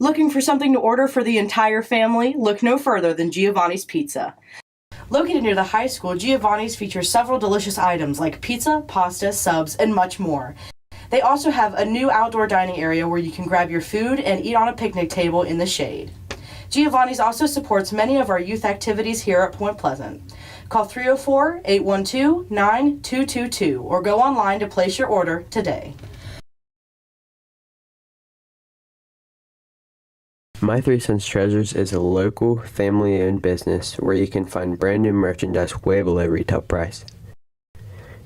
Looking for something to order for the entire family? Look no further than Giovanni's Pizza. Located near the high school, Giovanni's features several delicious items like pizza, pasta, subs, and much more. They also have a new outdoor dining area where you can grab your food and eat on a picnic table in the shade. Giovanni's also supports many of our youth activities here at Point Pleasant. Call 304-812-9222 or go online to place your order today. My Three Sons Treasures is a local, family-owned business where you can find brand new merchandise way below retail price.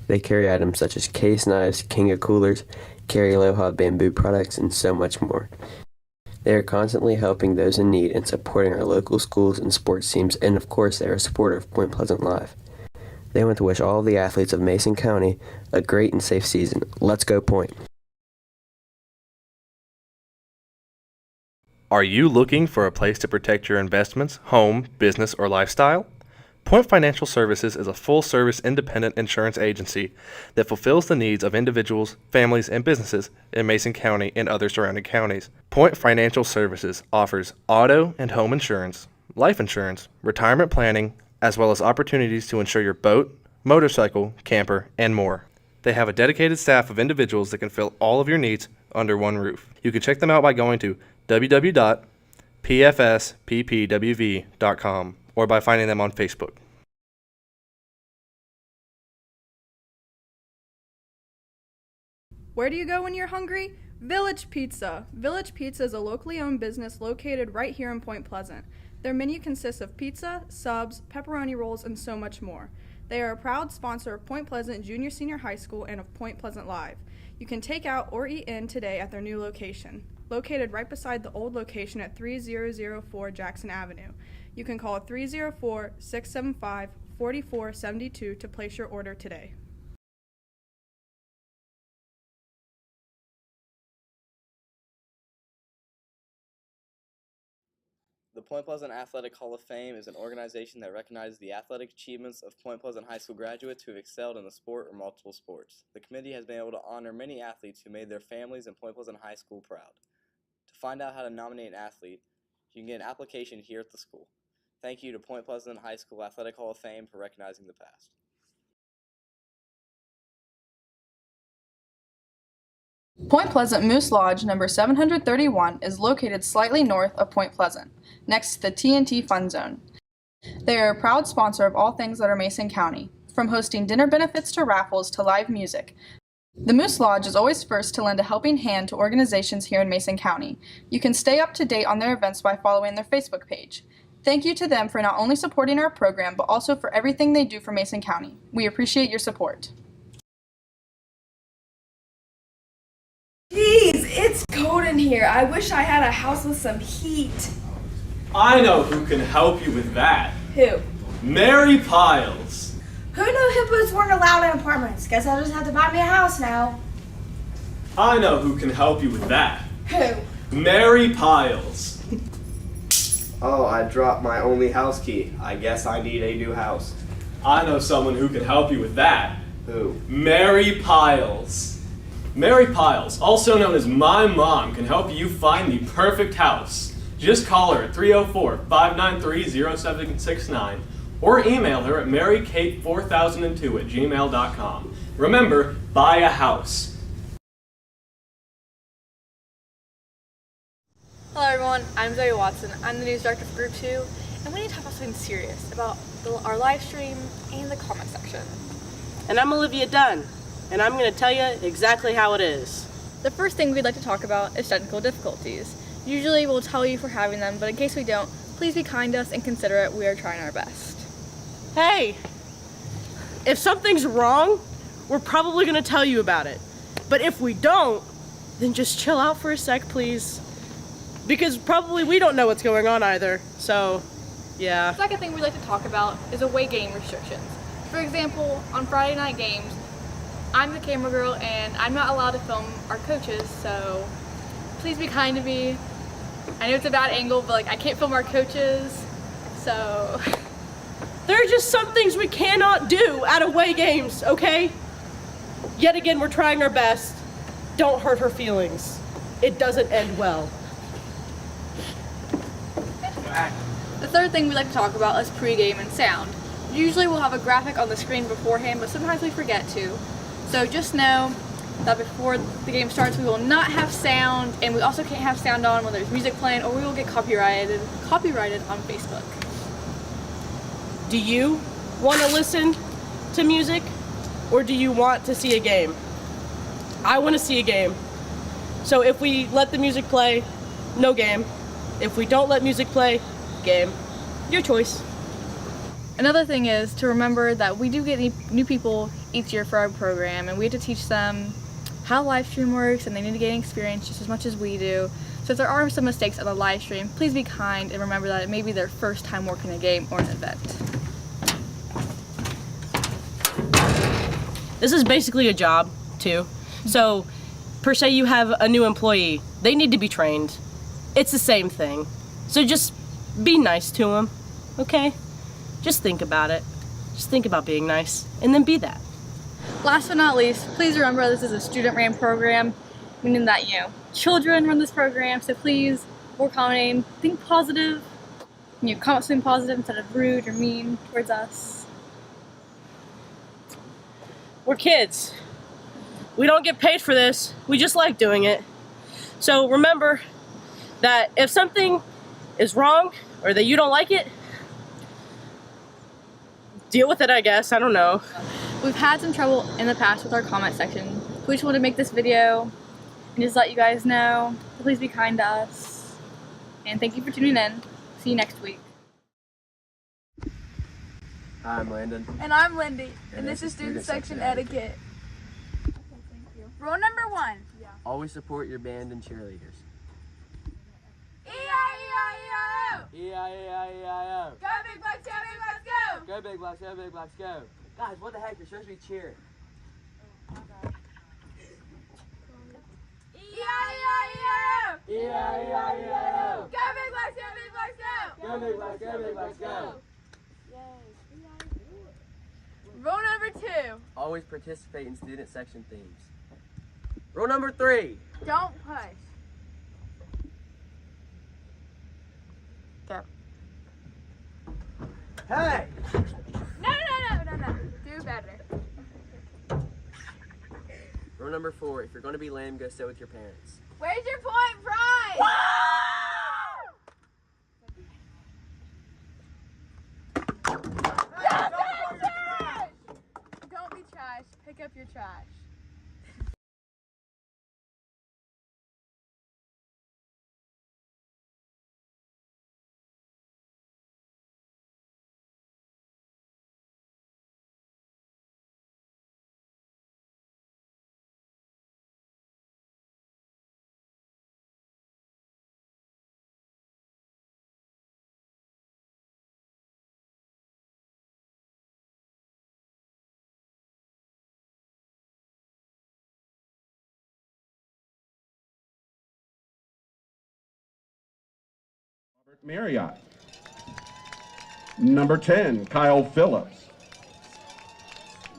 They carry items such as case knives, Kinga coolers, carry Aloha bamboo products, and so much more. They are constantly helping those in need and supporting our local schools and sports teams, and of course they are a supporter of Point Pleasant Live. They want to wish all of the athletes of Mason County a great and safe season. Let's go Point! Are you looking for a place to protect your investments, home, business, or lifestyle? Point Financial Services is a full-service independent insurance agency that fulfills the needs of individuals, families, and businesses in Mason County and other surrounding counties. Point Financial Services offers auto and home insurance, life insurance, retirement planning, as well as opportunities to insure your boat, motorcycle, camper, and more. They have a dedicated staff of individuals that can fill all of your needs under one roof. You can check them out by going to www.pfsppwv.com or by finding them on Facebook. Where do you go when you're hungry? Village Pizza. Village Pizza is a locally owned business located right here in Point Pleasant. Their menu consists of pizza, subs, pepperoni rolls, and so much more. They are a proud sponsor of Point Pleasant Junior Senior High School and of Point Pleasant Live. You can take out or eat in today at their new location, located right beside the old location at 3004 Jackson Avenue. You can call 304-675-4472 to place your order today. The Point Pleasant Athletic Hall of Fame is an organization that recognizes the athletic achievements of Point Pleasant High School graduates who have excelled in the sport or multiple sports. The committee has been able to honor many athletes who made their families and Point Pleasant High School proud. To find out how to nominate an athlete, you can get an application here at the school. Thank you to Point Pleasant High School Athletic Hall of Fame for recognizing the past. Point Pleasant Moose Lodge number 731 is located slightly north of Point Pleasant, next to the TNT Fun Zone. They are a proud sponsor of all things that are Mason County, from hosting dinner benefits to raffles to live music. The Moose Lodge is always first to lend a helping hand to organizations here in Mason County. You can stay up to date on their events by following their Facebook page. Thank you to them for not only supporting our program, but also for everything they do for Mason County. We appreciate your support. Jeez, it's cold in here. I wish I had a house with some heat. I know who can help you with that. Who? Mary Piles. Who knew hippos weren't allowed in apartments? Guess I'll just have to buy me a house now. I know who can help you with that. Who? Mary Piles. Oh, I dropped my only house key. I guess I need a new house. I know someone who can help you with that. Who? Mary Piles. Mary Piles, also known as My Mom, can help you find the perfect house. Just call her at 304-593-0769 or email her at marykate4002@gmail.com. Remember, buy a house. Hello everyone, I'm Zoe Watson. I'm the news director for Group 2, and we need to talk about something serious about our live stream and the comment section. And I'm Olivia Dunn, and I'm going to tell you exactly how it is. The first thing we'd like to talk about is technical difficulties. Usually we'll tell you if we're having them, but in case we don't, please be kind to us and consider it. We are trying our best. Hey, if something's wrong, we're probably going to tell you about it. But if we don't, then just chill out for a sec, please. Because probably we don't know what's going on either, so yeah. The second thing we'd like to talk about is away game restrictions. For example, on Friday night games, I'm the camera girl and I'm not allowed to film our coaches, so please be kind to me. I know it's a bad angle, but I can't film our coaches, so. There are just some things we cannot do at away games, okay? Yet again, we're trying our best. Don't hurt her feelings. It doesn't end well. The third thing we like to talk about is pregame and sound. Usually we'll have a graphic on the screen beforehand, but sometimes we forget to. So just know that before the game starts we will not have sound, and we also can't have sound on when there's music playing, or we will get copyrighted on Facebook. Do you want to listen to music, or do you want to see a game? I want to see a game. So if we let the music play, no game. If we don't let music play, game. Your choice. Another thing is to remember that we do get new people each year for our program, and we have to teach them how live stream works, and they need to gain experience just as much as we do. So if there are some mistakes on the live stream, please be kind and remember that it may be their first time working a game or an event. This is basically a job, too. So, per se, you have a new employee. They need to be trained. It's the same thing. So just be nice to them, okay? Just think about it. Just think about being nice, and then be that. Last but not least, please remember this is a student-ran program, meaning that, children run this program, so please work on it, think positive, comment something positive instead of rude or mean towards us. We're kids. We don't get paid for this. We just like doing it. So remember that if something is wrong or that you don't like it, deal with it, I guess. I don't know. We've had some trouble in the past with our comment section. We just wanted to make this video and just let you guys know. Please be kind to us. And thank you for tuning in. See you next week. Hi, I'm Landon. And I'm Lindy. And this is Student Section Etiquette. Rule number 1. Always support your band and cheerleaders. E-I-E-I-E-I-O! E-I-E-I-E-I-O. Go Big Blacks, go Big Blacks, go! Go Big Blacks, go Big Blacks, go. Guys, what the heck? You're supposed to be cheering. E-I-E-I-E-I-O! E-I-E-I-E-I-O. Go Big Blacks, go Big Blacks, go! Go Big Blacks, go Big Blacks, go. Rule number 2. Always participate in student section themes. Rule number 3. Don't push. Go. Hey! No. Do better. Rule number 4. If you're going to be lame, go sit with your parents. Where's your point prize? Don't be trash. Pick up your trash. Marriott. Number 10, Kyle Phillips.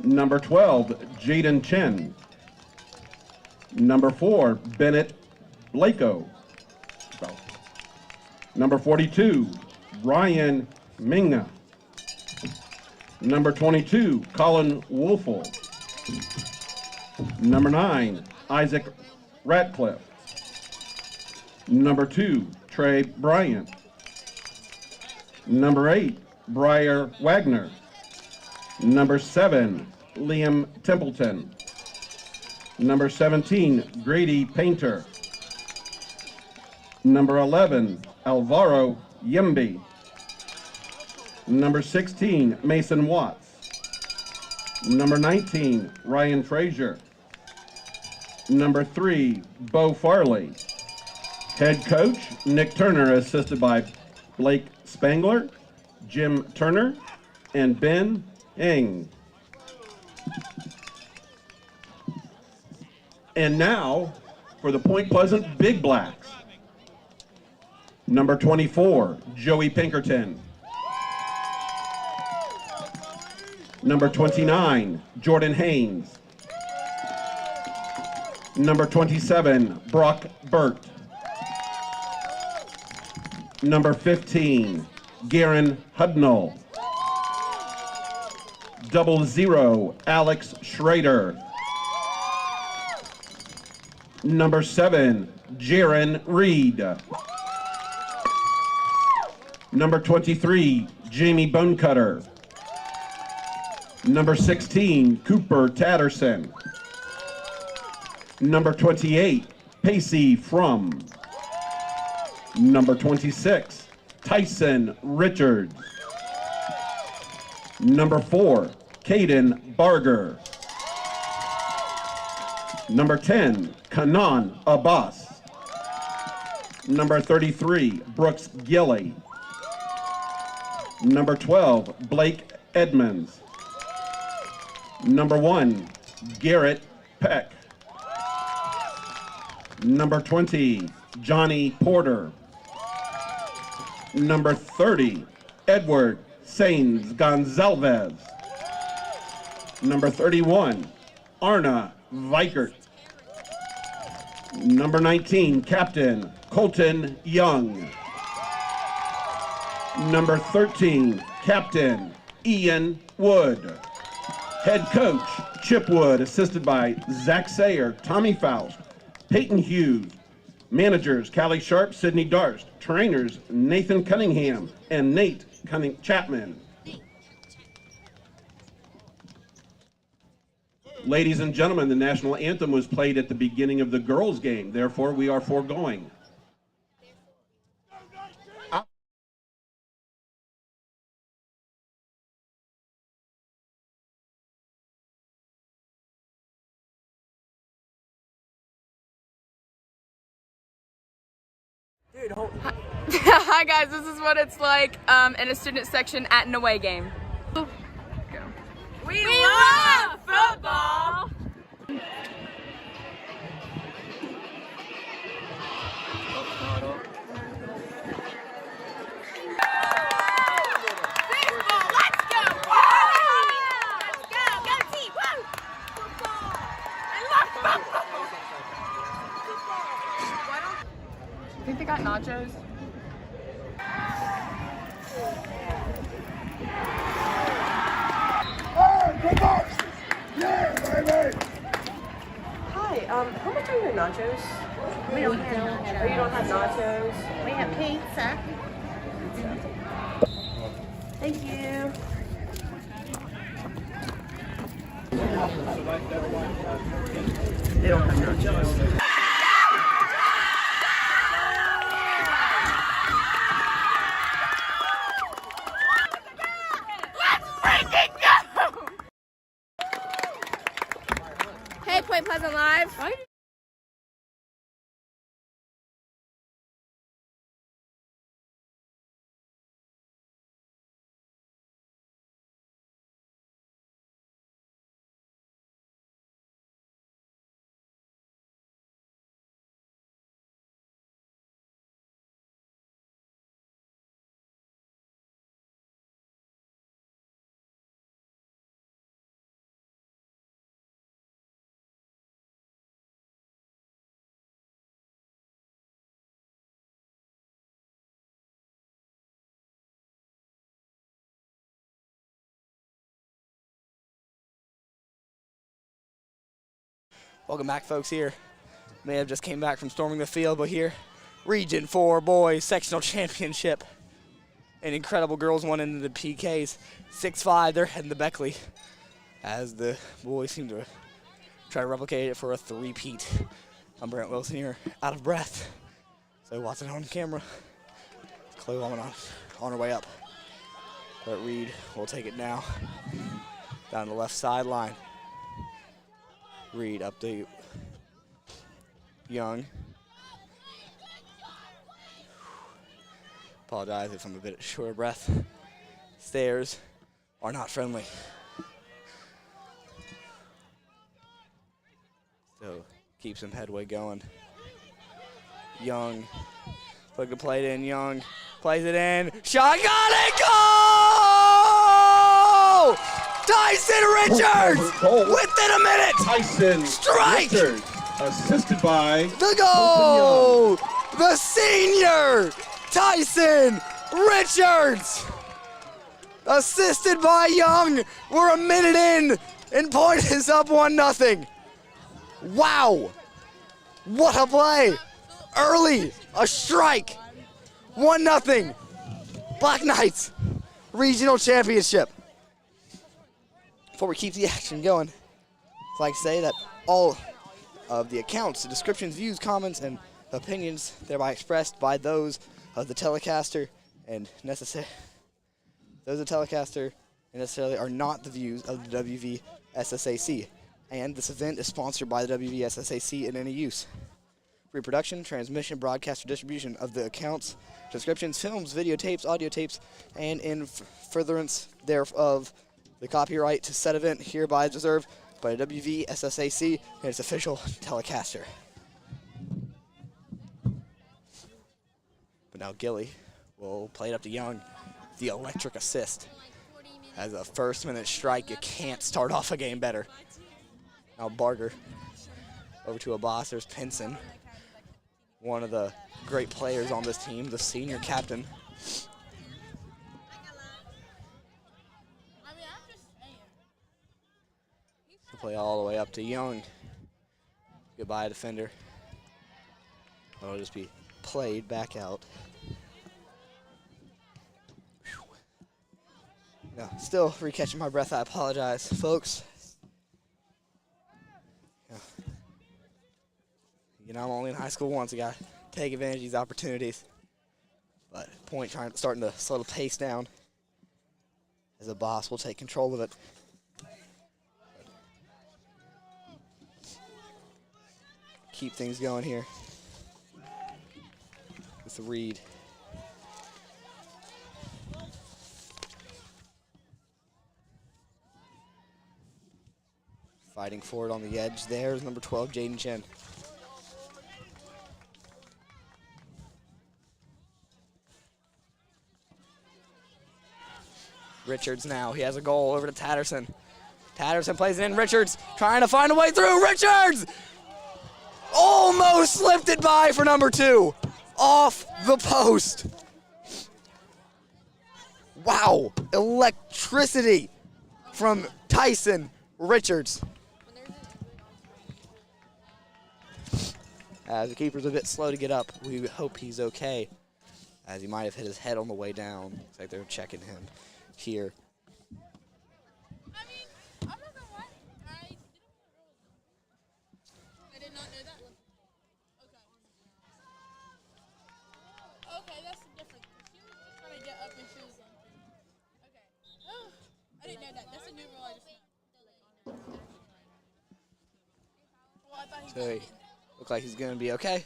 Number 12, Jaden Chen. Number 4, Bennett Blako. Number 42, Ryan Minga. Number 22, Colin Wolfel. Number 9, Isaac Ratcliffe. Number 2, Trey Bryant. Number 8, Briar Wagner. Number 7, Liam Templeton. Number 17, Grady Painter. Number 11, Alvaro Yemby. Number 16, Mason Watts. Number 19, Ryan Frazier. Number 3, Bo Farley. Head coach, Nick Turner, assisted by Blake Spangler, Jim Turner, and Ben Eng. And now for the Point Pleasant Big Blacks. Number 24, Joey Pinkerton. Number 29, Jordan Haynes. Number 27, Brock Burt. Number 15, Garen Hudnall. 00, Alex Schrader. Number 7, Jaron Reed. Number 23, Jamie Bonecutter. Number 16, Cooper Tatterson. Number 28, Pacey Frum. Number 26, Tyson Richards. Number 4, Caden Barger. Number 10, Kanan Abbas. Number 33, Brooks Gilley. Number 12, Blake Edmonds. Number 1, Garrett Peck. Number 20, Johnny Porter. Number 30, Edward Sainz Gonzalez. Number 31, Arna Vikert. Number 19, Captain Colton Young. Number 13, Captain Ian Wood. Head coach, Chip Wood, assisted by Zach Sayer, Tommy Faust, Peyton Hughes. Managers, Callie Sharp, Sydney Darst. Trainers, Nathan Cunningham and Nate Chapman. Ladies and gentlemen, the national anthem was played at the beginning of the girls' game. Therefore, we are foregoing. Hi guys, this is what it's like in a student section at an away game. We love football! I think they got nachos. Hi, how much are your nachos? We don't have nachos. Oh, you don't have nachos? We have pizza. Thank you. They don't have nachos. Hey, Point Pleasant Live. Welcome back, folks. Here may have just came back from storming the field, but here, Region 4 boys sectional championship. An incredible girls won into the PKs. 6-5, they're heading to Beckley as the boys seem to try to replicate it for a three-peat. I'm Brent Wilson here, out of breath. So watching on camera, Chloe Woman on her way up. But Reed will take it now down the left sideline. Reed up to Young. Apologize if I'm a bit short of breath. Stairs are not friendly. So keep some headway going. Young, look to play it in. Young plays it in. Shot, got it, goal! Tyson Richards within a minute. Tyson strike. Richards, assisted by the goal. The senior Tyson Richards, assisted by Young. We're a minute in, and Point is up 1-0. Wow, what a play. Early, a strike. 1-0. Black Knights Regional Championship. Before we keep the action going, I'd like to say that all of the accounts, the descriptions, views, comments, and opinions thereby expressed by those of the telecaster and necessarily are not the views of the WVSSAC. And this event is sponsored by the WVSSAC in any use. Reproduction, transmission, broadcast, or distribution of the accounts, descriptions, films, videotapes, audio tapes, and in furtherance thereof, the copyright to said event hereby reserved by WVSSAC and its official telecaster. But now Gilly will play it up to Young. The electric assist. As a first-minute strike, you can't start off a game better. Now Barger over to a boss. There's Pinson, one of the great players on this team, the senior captain. He'll play all the way up to Young. Goodbye, defender. It'll just be played back out. No, still recatching my breath. I apologize, folks. You know, I'm only in high school once. I got to take advantage of these opportunities. But Point starting to slow the pace down as the boss will take control of it. Keep things going here with the Reed. Fighting for it on the edge. There's number 12, Jaden Chen. Richards now. He has a goal over to Tatterson. Tatterson plays it in. Richards trying to find a way through. Richards almost slipped it by for number 2. Off the post. Wow. Electricity from Tyson Richards. As the keeper's a bit slow to get up, we hope he's okay, as he might have hit his head on the way down. Looks like they're checking him here. Okay, that's different. She was just trying to get up and she was like, okay. I didn't know that. That's a new rule I just know. Well, I thought he So he looks like he's going to be okay,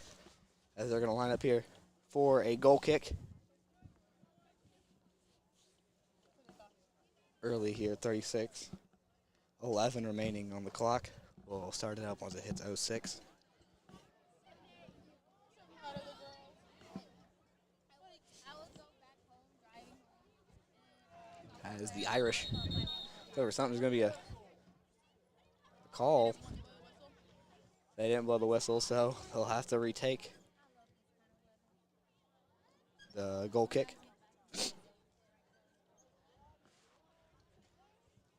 as they're going to line up here for a goal kick. Early here, 36. 11 remaining on the clock. We'll start it up once it hits 06. As the Irish, over something's going to be a call. They didn't blow the whistle, so they'll have to retake the goal kick.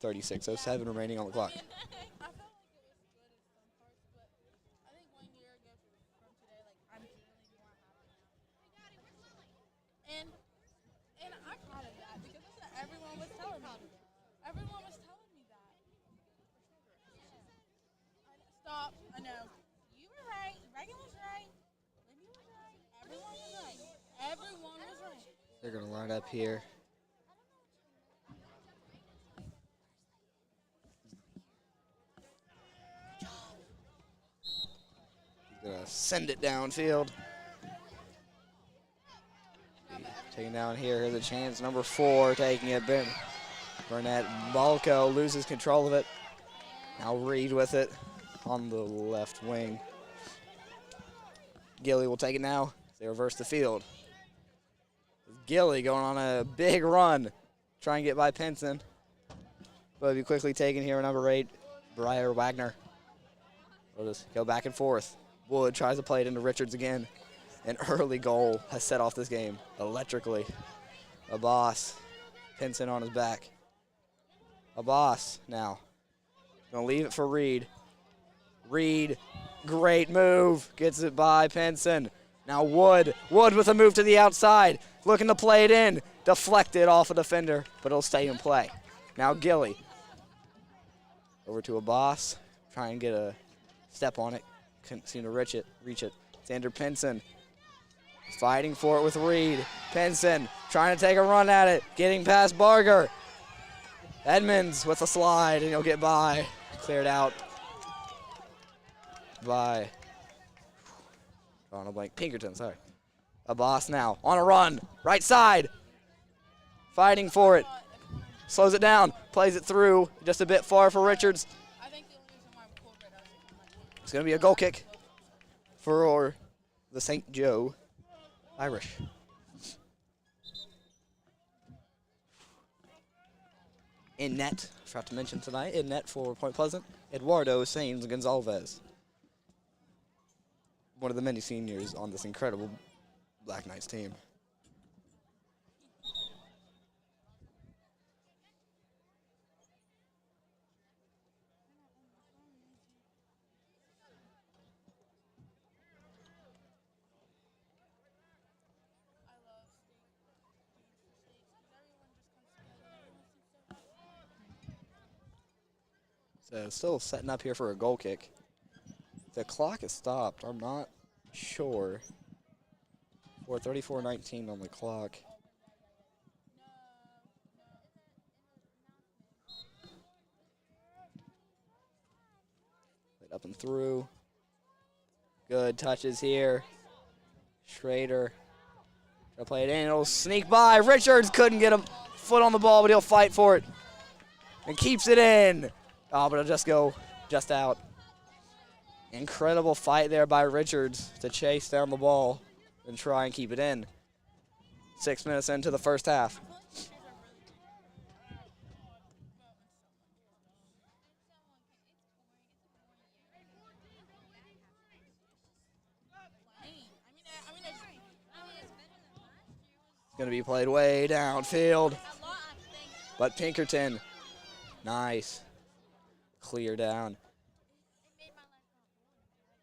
36:07 remaining on the clock. And I'm proud of that because that's what everyone was telling me. Everyone was telling me that. Stop. I know. You were right. Reagan was right. Libby was right. Everyone was right. Everyone was right. They're going to line up here. He's going to send it downfield. Taking down here. Here's a chance. Number 4 taking it. Burnett Balco loses control of it. Now Reed with it on the left wing. Gilly will take it now. They reverse the field. Gilly going on a big run. Trying to get by Pinson. But it'll be quickly taken here. Number 8, Briar Wagner. We'll just go back and forth. Wood tries to play it into Richards again. An early goal has set off this game electrically. Abbas, Pinson on his back. Abbas now. Gonna leave it for Reed. Reed, great move. Gets it by Pinson. Now Wood. Wood with a move to the outside. Looking to play it in. Deflected off a defender, but it'll stay in play. Now Gilly. Over to Abbas. Try and get a step on it. Couldn't seem to reach it. Xander Pinson. Fighting for it with Reed. Pinson trying to take a run at it. Getting past Barger. Edmonds with a slide, and he'll get by. Cleared out by Ronald Blank. Pinkerton, sorry. Abbas now on a run. Right side. Fighting for it. Slows it down. Plays it through. Just a bit far for Richards. It's going to be a goal kick for the St. Joe Irish. In net, forgot to mention tonight, in net for Point Pleasant, Eduardo Sainz Gonzalez. One of the many seniors on this incredible Black Knights team. So still setting up here for a goal kick. The clock is stopped. I'm not sure. 4:34:19 on the clock. Right up and through. Good touches here. Schrader. Gonna play it in. It'll sneak by. Richards couldn't get a foot on the ball, but he'll fight for it. And keeps it in. Oh, but it'll just go just out. Incredible fight there by Richards to chase down the ball and try and keep it in. 6 minutes into the first half. It's going to be played way downfield. But Pinkerton, nice. Clear down.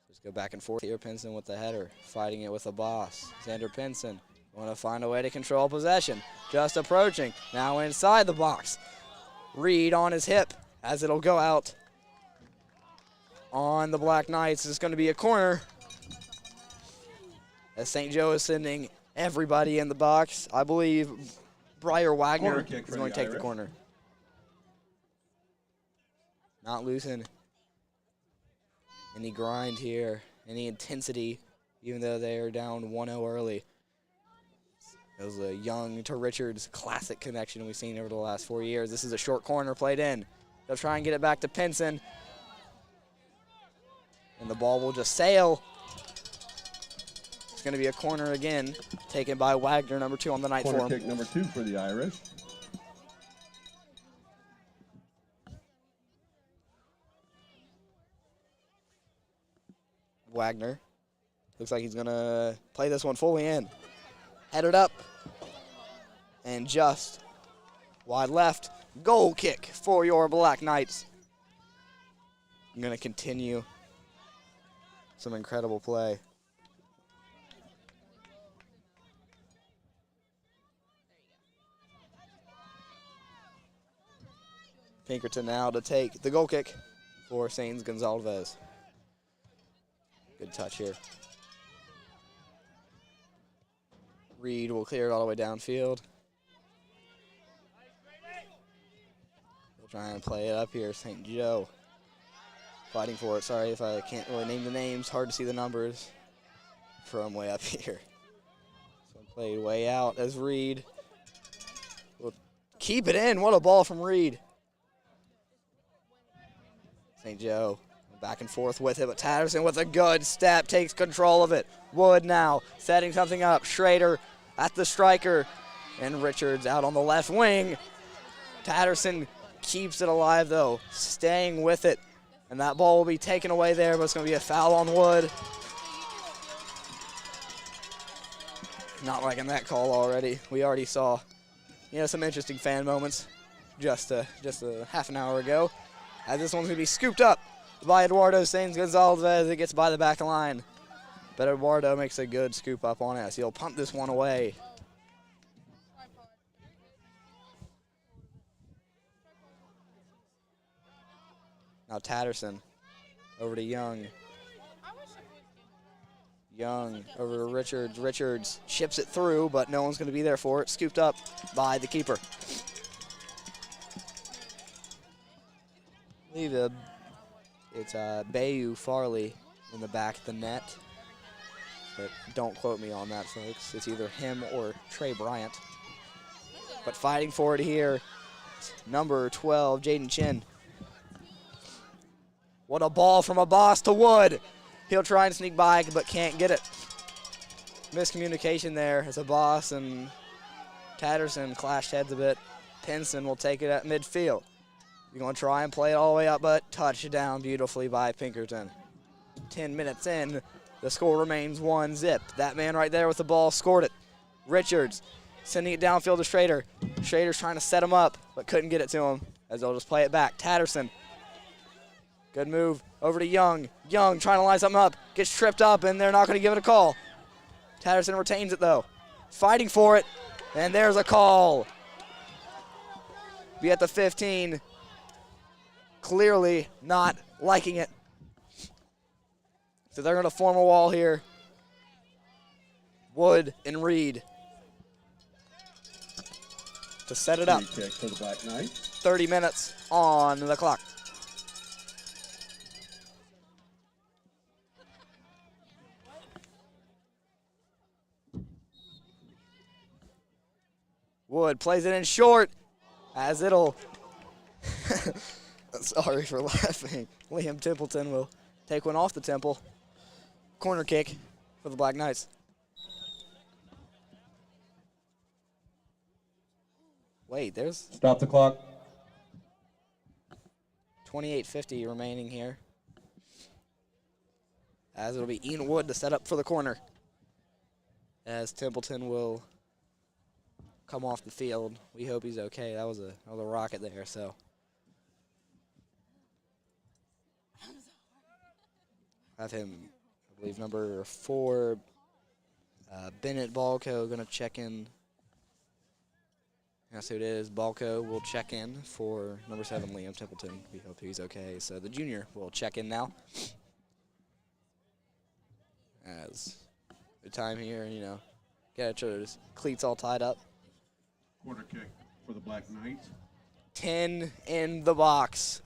Just go back and forth here. Pinson with the header, fighting it with the boss. Xander Pinson want to find a way to control possession. Just approaching. Now inside the box. Reed on his hip as it'll go out on the Black Knights. It's going to be a corner as St. Joe is sending everybody in the box. I believe Briar Wagner is going to take the corner. Not losing any grind here, any intensity, even though they are down 1-0 early. It was a Young to Richards classic connection we've seen over the last 4 years. This is a short corner played in. They'll try and get it back to Pinson. And the ball will just sail. It's going to be a corner again, taken by Wagner, number 2 on the night for him. Corner kick number 2 for the Irish. Wagner looks like he's going to play this one fully in. Headed up. And just wide left. Goal kick for your Black Knights. I'm going to continue some incredible play. Pinkerton now to take the goal kick for Sainz Gonzalez. Good touch here. Reed will clear it all the way downfield. We'll try and play it up here. St. Joe fighting for it. Sorry if I can't really name the names. Hard to see the numbers from way up here. So played way out as Reed will keep it in. What a ball from Reed. St. Joe back and forth with it, but Tatterson with a good step takes control of it. Wood now setting something up. Schrader at the striker, and Richards out on the left wing. Tatterson keeps it alive though, staying with it, and that ball will be taken away there, but it's going to be a foul on Wood. Not liking that call already. We already saw, some interesting fan moments just a half an hour ago. As this one's going to be scooped up by Eduardo Sainz Gonzalez as it gets by the back line. But Eduardo makes a good scoop up on it as he'll punt this one away. Now Tatterson over to Young. Young over to Richards. Richards chips it through, but no one's going to be there for it. Scooped up by the keeper. I believe it's Bayou Farley in the back of the net. But don't quote me on that, folks. It's either him or Trey Bryant. But fighting for it here, number 12, Jaden Chin. What a ball from a boss to Wood. He'll try and sneak by, but can't get it. Miscommunication there as a boss and Tatterson clashed heads a bit. Pinson will take it at midfield. You're going to try and play it all the way up, but touchdown beautifully by Pinkerton. 10 minutes in, the score remains 1-0. That man right there with the ball scored it. Richards sending it downfield to Schrader. Schrader's trying to set him up, but couldn't get it to him as they'll just play it back. Tatterson. Good move over to Young. Young trying to line something up. Gets tripped up, and they're not going to give it a call. Tatterson retains it, though. Fighting for it, and there's a call. Be at the 15. Clearly not liking it. So they're going to form a wall here. Wood and Reed to set it up. Free kick for the Black Knights. 30 minutes on the clock. Wood plays it in short as it'll, sorry for laughing, Liam Templeton will take one off the temple. Corner kick for the Black Knights. Wait, there's... Stop the clock. 28:50 remaining here. As it'll be Ian Wood to set up for the corner. As Templeton will come off the field. We hope he's okay. That was a rocket there, so. Have him, I believe, number 4, Bennett Balco, going to check in. That's who it is. Balco will check in for number 7, Liam Templeton. We hope he's okay. So the junior will check in now. As the time here, get each other's cleats all tied up. Quarter kick for the Black Knights. 10 in the box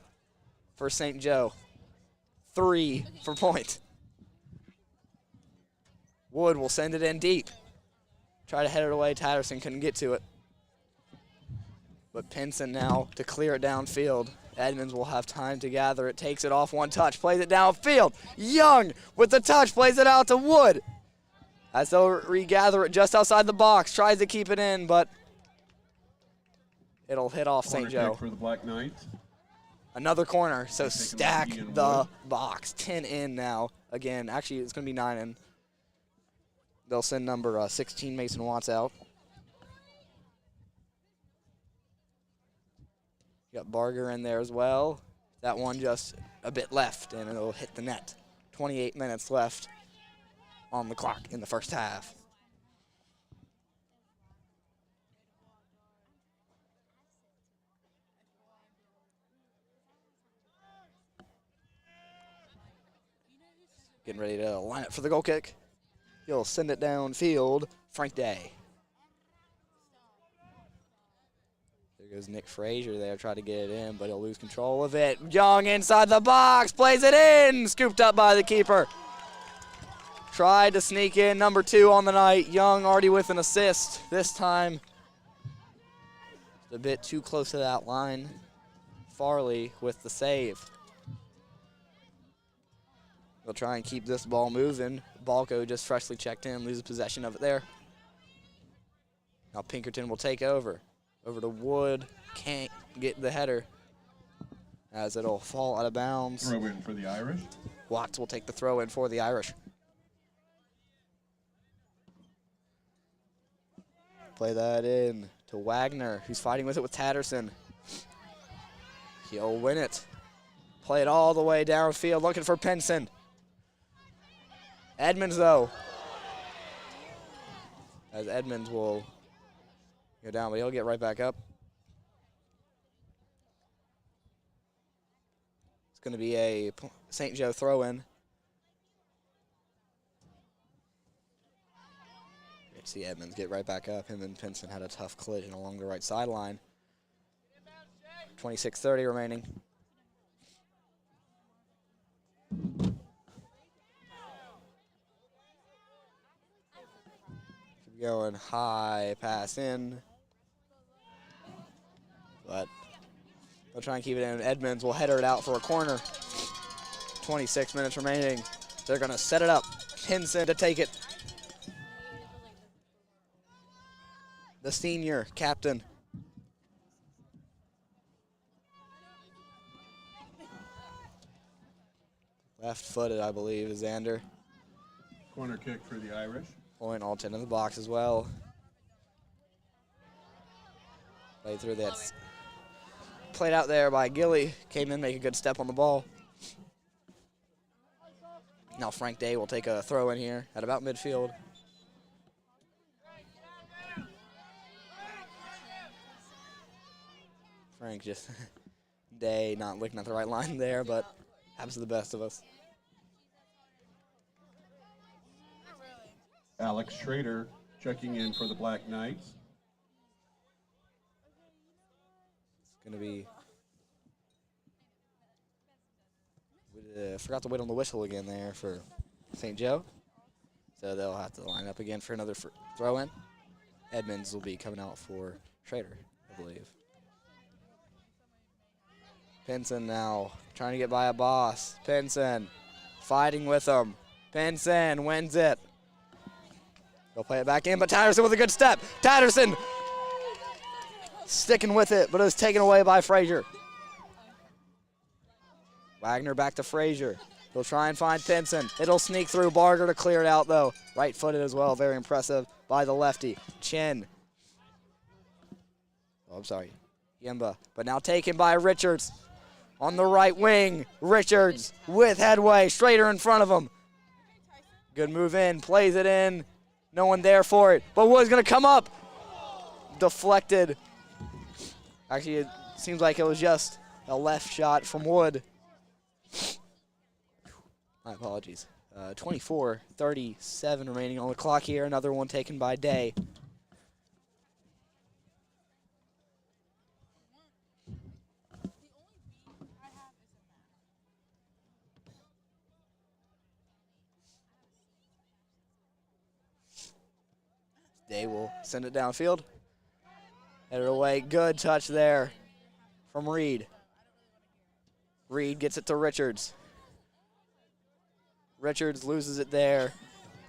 for St. Joe. 3 for point. Wood will send it in deep. Try to head it away. Tatterson couldn't get to it. But Pinson now to clear it downfield. Edmonds will have time to gather it. Takes it off one touch. Plays it downfield. Young with the touch. Plays it out to Wood. As they'll regather it just outside the box. Tries to keep it in, but it'll hit off St. Joe. For the Black Knights. Another corner, so stack the box. 10 in now. Again, actually, it's going to be 9 in. They'll send number 16, Mason Watts, out. Got Barger in there as well. That one just a bit left, and it'll hit the net. 28 minutes left on the clock in the first half. Getting ready to line up for the goal kick. He'll send it downfield. Frank Day. There goes Nick Frazier there, try to get it in, but he'll lose control of it. Young inside the box, plays it in, scooped up by the keeper. Tried to sneak in number 2 on the night. Young already with an assist this time. Just a bit too close to that line. Farley with the save. They'll try and keep this ball moving. Balco just freshly checked in, loses possession of it there. Now Pinkerton will take over. Over to Wood, can't get the header as it'll fall out of bounds. Throw in for the Irish. Watts will take the throw in for the Irish. Play that in to Wagner, who's fighting with it with Tatterson. He'll win it. Play it all the way downfield, looking for Pinson. Edmonds, though. As Edmonds will go down, but he'll get right back up. It's going to be a St. Joe throw-in. See Edmonds get right back up. Him and Pinson had a tough collision along the right sideline. 26:30 remaining. Keep going high, pass in. But they'll try and keep it in. Edmonds will header it out for a corner. 26 minutes remaining. They're going to set it up. Pinson to take it. The senior captain. Left-footed, I believe, is Xander. Corner kick for the Irish. Point all 10 in the box as well. Played through that. Played out there by Gilly. Came in, make a good step on the ball. Now Frank Day will take a throw in here at about midfield. Frank just Day not looking at the right line there, but happens to the best of us. Alex Schrader checking in for the Black Knights. It's going to be... forgot to wait on the whistle again there for St. Joe. So they'll have to line up again for another throw-in. Edmonds will be coming out for Schrader, I believe. Pinson now trying to get by a boss. Pinson fighting with him. Pinson wins it. They'll play it back in, but Tatterson with a good step. Tatterson sticking with it, but it was taken away by Frazier. Wagner back to Frazier. He'll try and find Pinson. It'll sneak through Barger to clear it out, though. Right-footed as well. Very impressive by the lefty. Chin. Oh, I'm sorry. Yimba. But now taken by Richards. On the right wing, Richards with headway, Schrader in front of him. Good move in, plays it in. No one there for it, but Wood's gonna come up. Deflected. Actually, it seems like it was just a left shot from Wood. My apologies. 24:37 remaining on the clock here. Another one taken by Day. Day will send it downfield. Header away. Good touch there from Reed. Reed gets it to Richards. Richards loses it there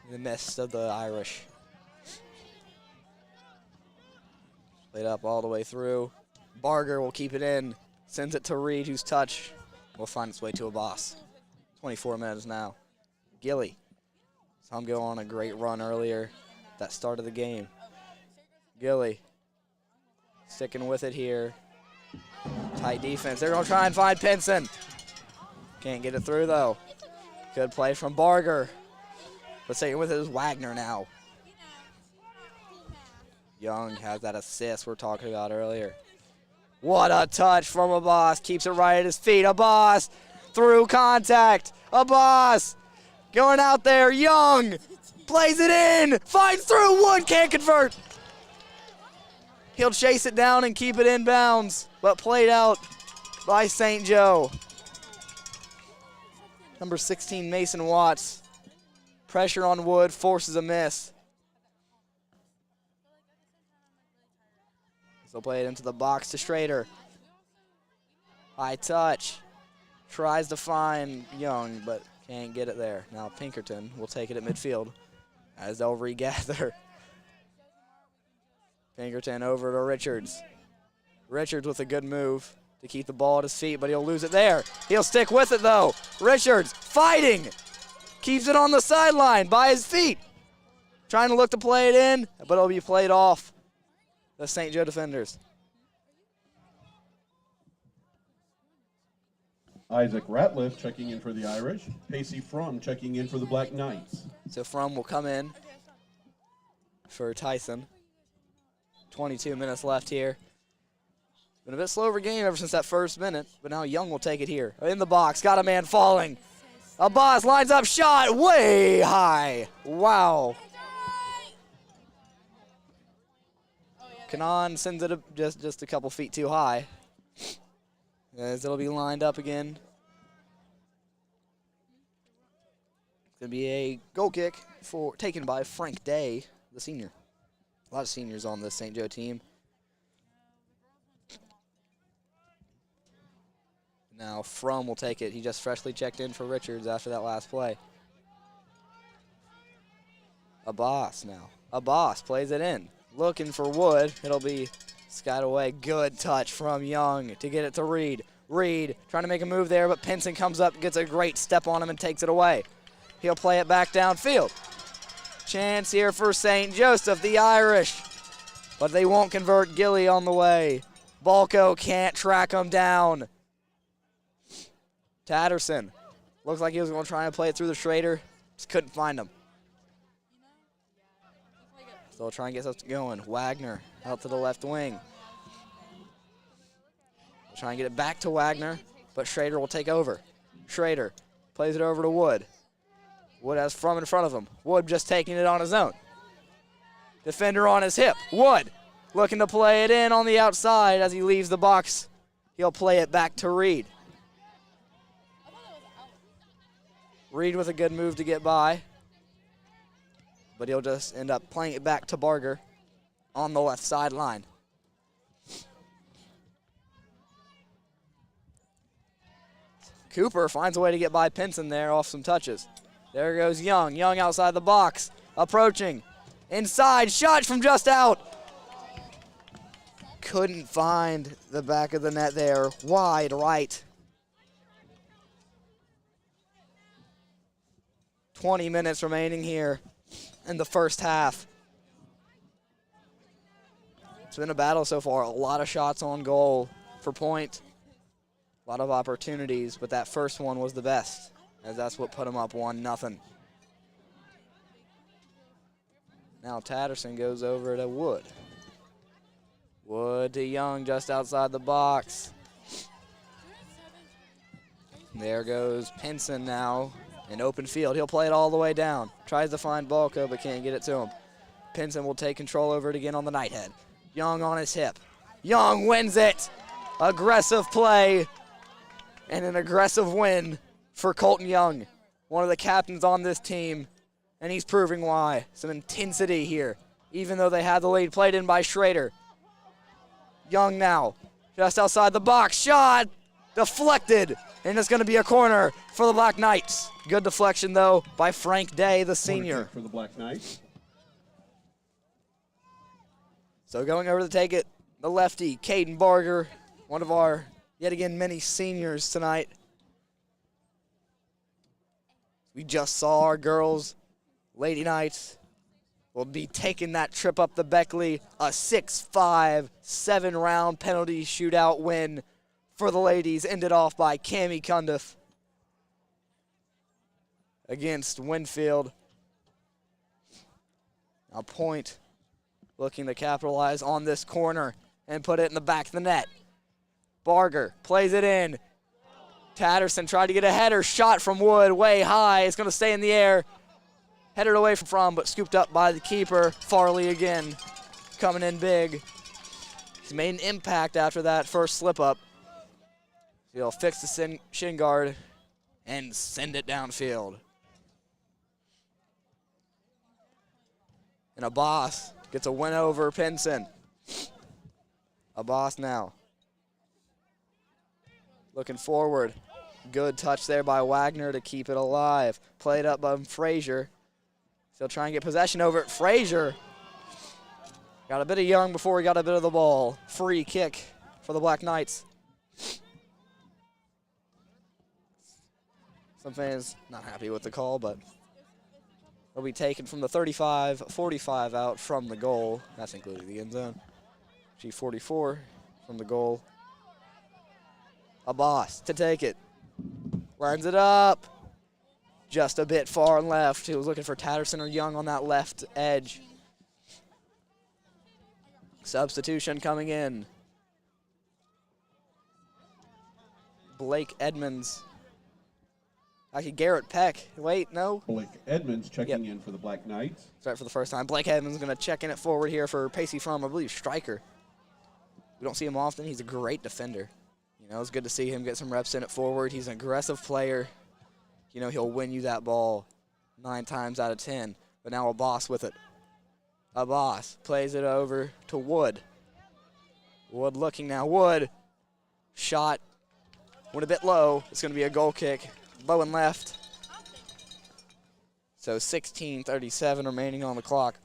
in the midst of the Irish. Played up all the way through. Barger will keep it in. Sends it to Reed, whose touch will find its way to a boss. 24 minutes now. Gilly. Saw him go on a great run earlier. That start of the game. Gilly sticking with it here. Tight defense. They're going to try and find Pinson. Can't get it through, though. Good play from Barger. But sticking with it is Wagner now. Young has that assist we're talking about earlier. What a touch from Abbas. Keeps it right at his feet. Abbas through contact. Abbas going out there. Young. Plays it in, finds through, Wood can't convert. He'll chase it down and keep it in bounds, but played out by St. Joe. Number 16, Mason Watts. Pressure on Wood, forces a miss. So play it into the box to Schrader. High touch. Tries to find Young, but can't get it there. Now Pinkerton will take it at midfield as they'll regather. Pinkerton over to Richards. Richards with a good move to keep the ball at his feet, but he'll lose it there. He'll stick with it, though. Richards fighting. Keeps it on the sideline by his feet. Trying to look to play it in, but it'll be played off the St. Joe defenders. Isaac Ratliff checking in for the Irish. Pacey Frum checking in for the Black Knights. So Frum will come in for Tyson. 22 minutes left here. Been a bit slower game ever since that first minute, but now Young will take it here. In the box, got a man falling. Abbas lines up, shot way high. Wow. Kanan sends it just a couple feet too high, as it'll be lined up again. It's going to be a goal kick taken by Frank Day, the senior. A lot of seniors on this St. Joe team. Now Frum will take it. He just freshly checked in for Richards after that last play. Abbas now. Abbas plays it in. Looking for Wood. It'll be skied away. Good touch from Young to get it to Reed. Reed trying to make a move there, but Pinson comes up, gets a great step on him, and takes it away. He'll play it back downfield. Chance here for St. Joseph, the Irish. But they won't convert. Gilly on the way. Balco can't track him down. Tatterson. Looks like he was going to try and play it through the Schrader. Just couldn't find him. Still trying to get us going. Wagner out to the left wing. Trying to get it back to Wagner, but Schrader will take over. Schrader plays it over to Wood. Wood has Frum in front of him. Wood just taking it on his own. Defender on his hip. Wood looking to play it in on the outside as he leaves the box. He'll play it back to Reed. Reed with a good move to get by, but he'll just end up playing it back to Barger on the left sideline. Cooper finds a way to get by Pinson there off some touches. There goes Young. Young outside the box. Approaching. Inside. Shot from just out. Couldn't find the back of the net there. Wide right. 20 minutes remaining here in the first half. It's been a battle so far. A lot of shots on goal for Point. A lot of opportunities, but that first one was the best, as that's what put them up 1-0. Now Tatterson goes over to Wood. Wood to Young just outside the box. There goes Pinson now in open field. He'll play it all the way down. Tries to find Balco, but can't get it to him. Pinson will take control over it again on the Knighthead. Young on his hip. Young wins it. Aggressive play. And an aggressive win for Colton Young, one of the captains on this team, and he's proving why. Some intensity here, even though they had the lead. Played in by Schrader. Young now, just outside the box. Shot deflected, and it's going to be a corner for the Black Knights. Good deflection, though, by Frank Day, the senior. For the Black Knights. So going over to take it, the lefty, Caden Barger, one of our yet again many seniors tonight. We just saw our girls, Lady Knights, will be taking that trip up the Beckley. A 6-5, 7-round penalty shootout win for the ladies, ended off by Cammie Cundiff against Winfield. Now Point looking to capitalize on this corner and put it in the back of the net. Barger plays it in. Tatterson tried to get a header. Shot from Wood way high. It's going to stay in the air. Headed away from, but scooped up by the keeper. Farley again coming in big. He's made an impact after that first slip up. So he'll fix the shin guard and send it downfield. And Abbas gets a win over Pinson. Abbas now. Looking forward. Good touch there by Wagner to keep it alive. Played up by Frazier. Still trying to get possession over it. Frazier got a bit of Young before he got a bit of the ball. Free kick for the Black Knights. Some fans not happy with the call, but it'll be taken from the 35, 45 out from the goal. That's including the end zone. G44 from the goal. Abbas to take it. Lines it up. Just a bit far left. He was looking for Tatterson or Young on that left edge. Substitution coming in. Blake Edmonds. Actually, Garrett Peck. Wait, no. Blake Edmonds checking in for the Black Knights. Start for the first time. Blake Edmonds going to check in it forward here for Pacey Fromm, I believe, striker. We don't see him often. He's a great defender. You know, it's good to see him get some reps in it forward. He's an aggressive player. You know, he'll win you that ball 9 times out of 10. But now Abbas with it. Abbas plays it over to Wood. Wood looking now. Wood. Shot. Went a bit low. It's going to be a goal kick. Low and left. So 16:37 remaining on the clock.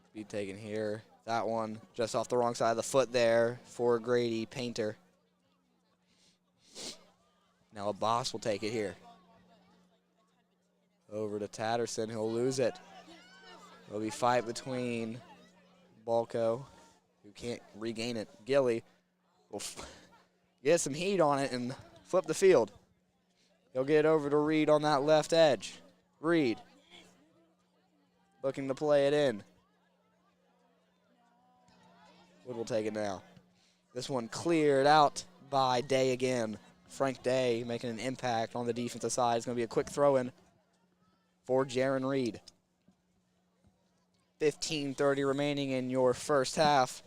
Speed taken here. That one just off the wrong side of the foot there for Grady Painter. Now Abbas will take it here. Over to Tatterson. He'll lose it. There'll be fight between Balco, who can't regain it. Gilly will get some heat on it and flip the field. He'll get over to Reed on that left edge. Reed looking to play it in. Wood will take it now. This one cleared out by Day again. Frank Day making an impact on the defensive side. It's going to be a quick throw-in for Jaron Reed. 15:30 remaining in your first half.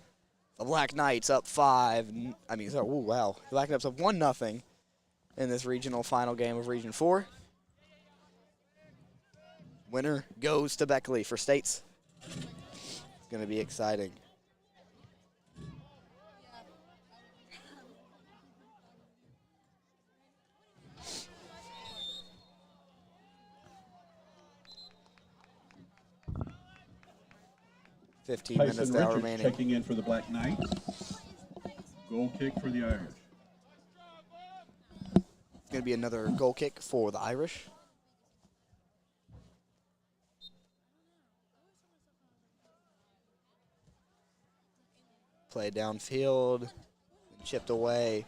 The Black Knights up 5. The Black Knights up 1-0 in this regional final game of Region 4. Winner goes to Beckley for states. It's going to be exciting. Tyson 15 minutes now Richards remaining. checking in for the Black Knights. Goal kick for the Irish. It's going to be another goal kick for the Irish. Play downfield, chipped away.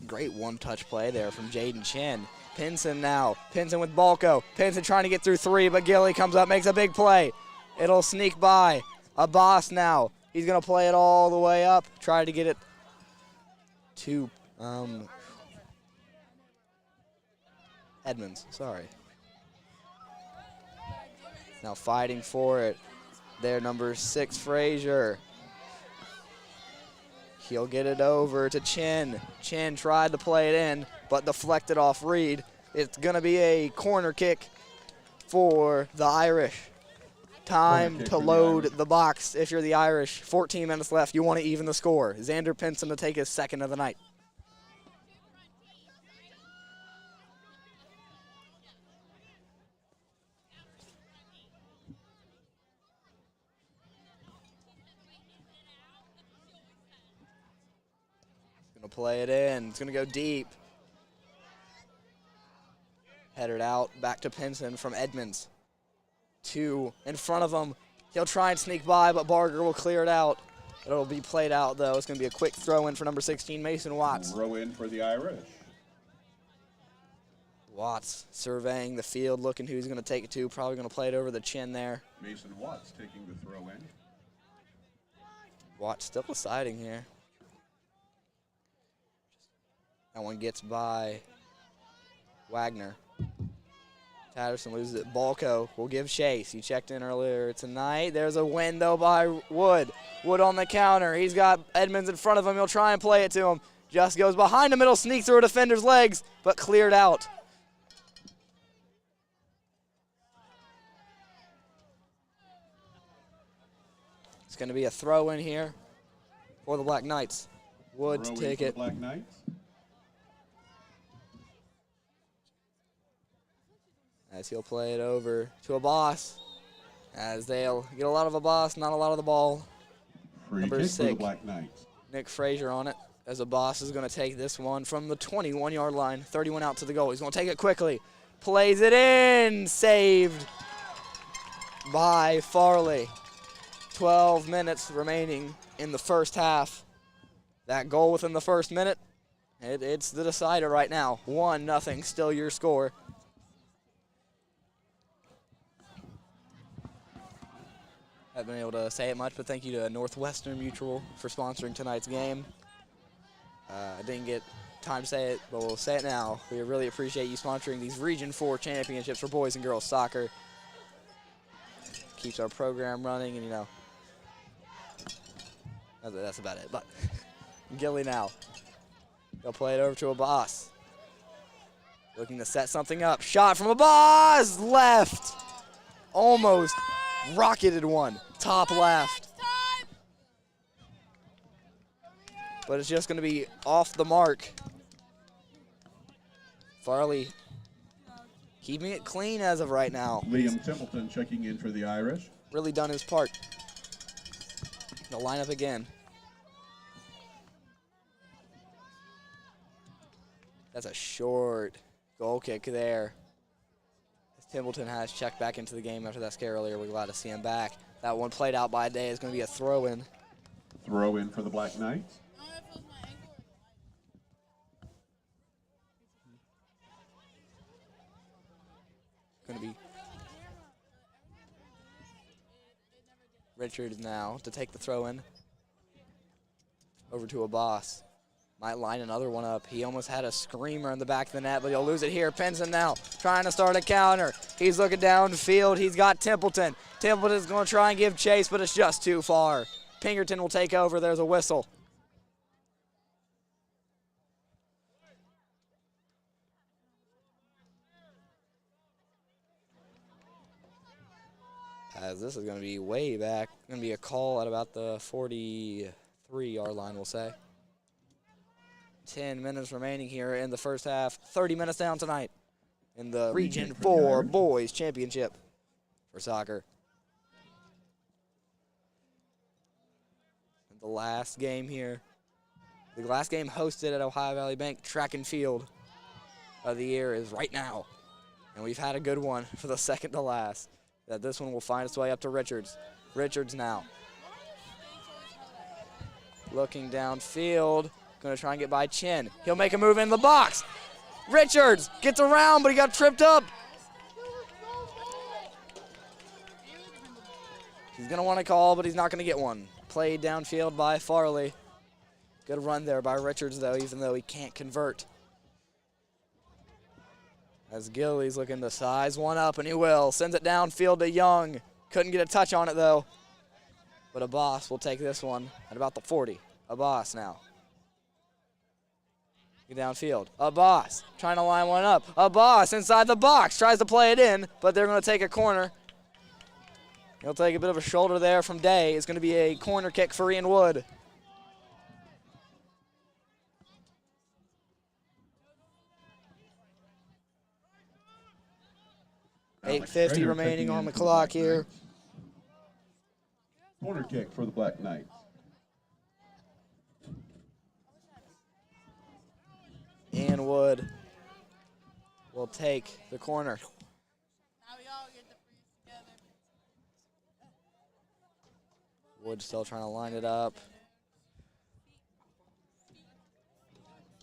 Great one-touch play there from Jaden Chen. Pinson now. Pinson with Balco. Pinson trying to get through 3, but Gilly comes up, makes a big play. It'll sneak by. Abbas now. He's going to play it all the way up. Try to get it to Edmonds. Sorry. Now fighting for it. There, number 6, Frazier. He'll get it over to Chin. Chin tried to play it in, but deflected off Reed. It's going to be a corner kick for the Irish. Time to load the box if you're the Irish. 14 minutes left. You want to even the score. Xander Pinson to take his second of the night. Going to play it in. It's going to go deep. Headed out. Back to Pinson from Edmonds. 2 in front of him. He'll try and sneak by, but Barger will clear it out. It'll be played out, though. It's going to be a quick throw-in for number 16, Mason Watts. Throw in for the Irish. Watts surveying the field, looking who he's going to take it to. Probably going to play it over the chin there. Mason Watts taking the throw in. Watts still deciding here. That one gets by Wagner. Tatterson loses it. Balco will give chase. He checked in earlier tonight. There's a win, though, by Wood. Wood on the counter. He's got Edmonds in front of him. He'll try and play it to him. Just goes behind him. It'll sneak through a defender's legs, but cleared out. It's going to be a throw in here for the Black Knights. Wood to take it. Black Knights. As he'll play it over to Abbas. As they'll get a lot of a boss, not a lot of the ball. Free Number kick for the 6, Black Knights. Nick Frazier on it. As a boss is going to take this one from the 21-yard line, 31 out to the goal. He's going to take it quickly. Plays it in. Saved by Farley. 12 minutes remaining in the first half. That goal within the first minute, it's the decider right now. 1-0, still your score. Haven't been able to say it much, but thank you to Northwestern Mutual for sponsoring tonight's game. I didn't get time to say it, but we'll say it now. We really appreciate you sponsoring these Region 4 championships for boys and girls soccer. Keeps our program running, and you know, that's about it. But Gilly now. They'll play it over to a boss. Looking to set something up. Shot from a boss! Left! Almost rocketed one. Top left. But it's just going to be off the mark. Farley keeping it clean as of right now. Liam Templeton checking in for the Irish. Really done his part. They'll line up again. That's a short goal kick there. As Templeton has checked back into the game after that scare earlier. We're glad to see him back. That one played out by Day is going to be a throw-in. Throw in for the Black Knights. Going to be Richards now to take the throw-in. Over to a boss. Might line another one up. He almost had a screamer in the back of the net, but he'll lose it here. Pinson now trying to start a counter. He's looking downfield. He's got Templeton. Templeton's going to try and give chase, but it's just too far. Pinkerton will take over. There's a whistle. As this is going to be way back. Going to be a call at about the 43-yard line, we'll say. 10 minutes remaining here in the first half. 30 minutes down tonight in the Region 4 Boys Championship for soccer. The last game here. The last game hosted at Ohio Valley Bank Track and Field of the year is right now. And we've had a good one for the second to last. That this one will find its way up to Richards. Richards now. Looking downfield. Going to try and get by Chin. He'll make a move in the box. Richards gets around, but he got tripped up. He's going to want a call, but he's not going to get one. Played downfield by Farley. Good run there by Richards, though, even though he can't convert. As Gilly's looking to size one up, and he will. Sends it downfield to Young. Couldn't get a touch on it, though. But Abbas will take this one at about the 40. Abbas now. Downfield. Abbas trying to line one up. Abbas inside the box. Tries to play it in, but they're going to take a corner. He'll take a bit of a shoulder there from Day. It's going to be a corner kick for Ian Wood. $8:50 remaining on the clock here. Corner kick for the Black Knights. Ian Wood will take the corner. Wood still trying to line it up.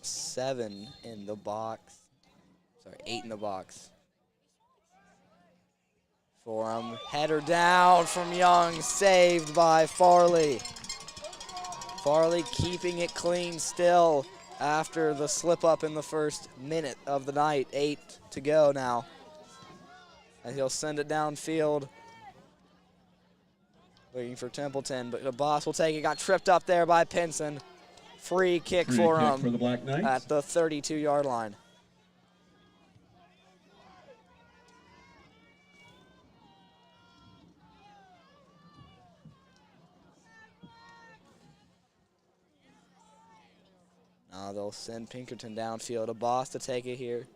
7 in the box. Sorry, 8 in the box. For him. Header down from Young. Saved by Farley. Farley keeping it clean still. After the slip up in the first minute of the night. 8 to go now. And he'll send it downfield. Looking for Templeton, but the boss will take it. Got tripped up there by Pinson. Free kick for him the Black Knights at the 32-yard line. Now they'll send Pinkerton downfield. A boss to take it here.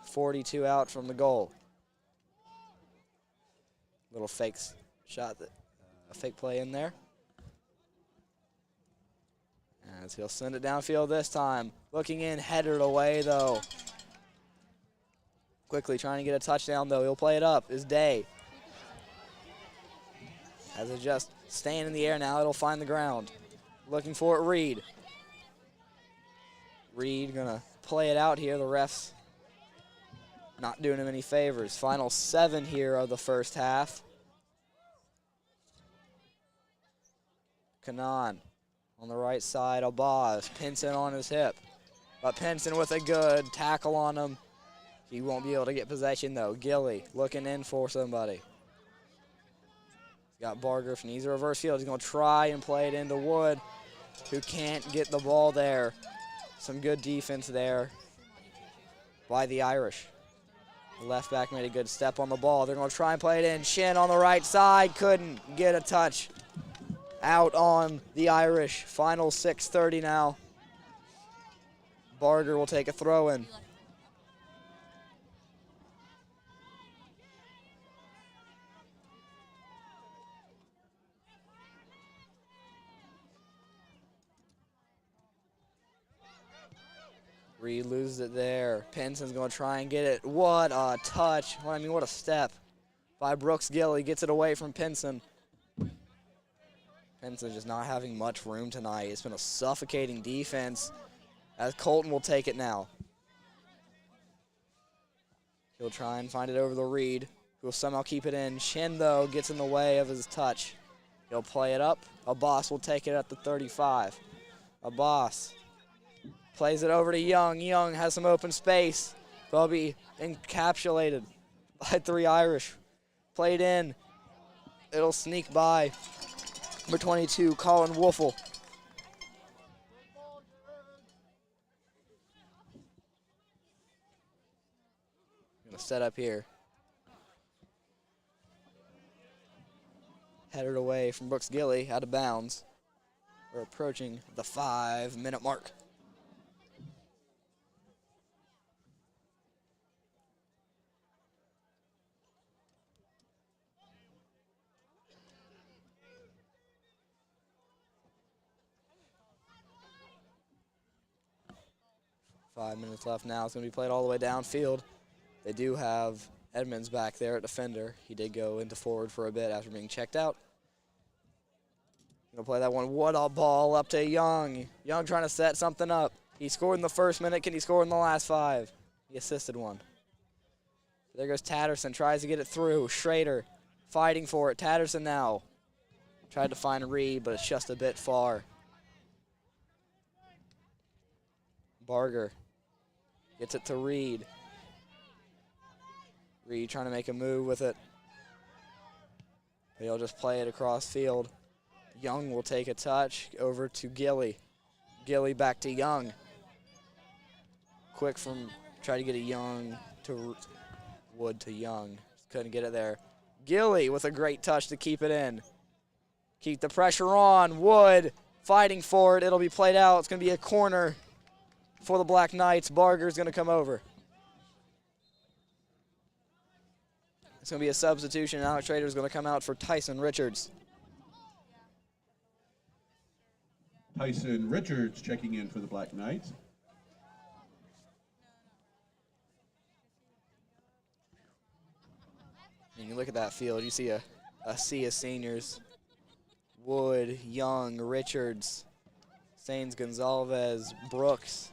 42 out from the goal. fake shot, a fake play in there. As he'll send it downfield this time. Looking in, headed away though. Quickly trying to get a touchdown though. He'll play it up. Is Day. As it just staying in the air now, it'll find the ground. Looking for it, Reed. Reed gonna play it out here. The refs not doing him any favors. Final 7 here of the first half. Kanan on the right side, Abaz. Pinson on his hip. But Pinson with a good tackle on him. He won't be able to get possession though. Gilly looking in for somebody. He's got Barger, if he needs a reverse field. He's gonna try and play it into Wood, who can't get the ball there. Some good defense there by the Irish. The left back made a good step on the ball. They're gonna try and play it in. Shin on the right side, couldn't get a touch. Out on the Irish. Final 6:30 now. Barger will take a throw in. Reed loses it there. Pinson's going to try and get it. What a touch. What a step by Brooks Gilly. Gets it away from Pinson. Pinson just not having much room tonight. It's been a suffocating defense as Colton will take it now. He'll try and find it over the Reed, who will somehow keep it in. Shin, though, gets in the way of his touch. He'll play it up. Abbas will take it at the 35. Abbas plays it over to Young. Young has some open space. They'll be encapsulated by 3 Irish. Played in. It'll sneak by. Number 22, Colin Wolfel. Gonna set up here. Headed away from Brooks Gilly, out of bounds. We're approaching the 5-minute mark. Five minutes left now. It's going to be played all the way downfield. They do have Edmonds back there at defender. He did go into forward for a bit after being checked out. Going to play that one. What a ball up to Young. Young trying to set something up. He scored in the first minute. Can he score in the last 5? He assisted one. There goes Tatterson. Tries to get it through. Schrader fighting for it. Tatterson now. Tried to find Reed, but it's just a bit far. Barger gets it to Reed. Reed trying to make a move with it. He'll just play it across field. Young will take a touch over to Gilly. Gilly back to Young. Quick from, try to get a Young to Wood to Young. Couldn't get it there. Gilly with a great touch to keep it in. Keep the pressure on. Wood fighting for it. It'll be played out. It's going to be a corner for the Black Knights. Barger's going to come over. It's going to be a substitution. Alex Schrader's going to come out for Tyson Richards. Tyson Richards checking in for the Black Knights. And you look at that field, you see a sea of seniors. Wood, Young, Richards, Sainz, Gonzalez, Brooks,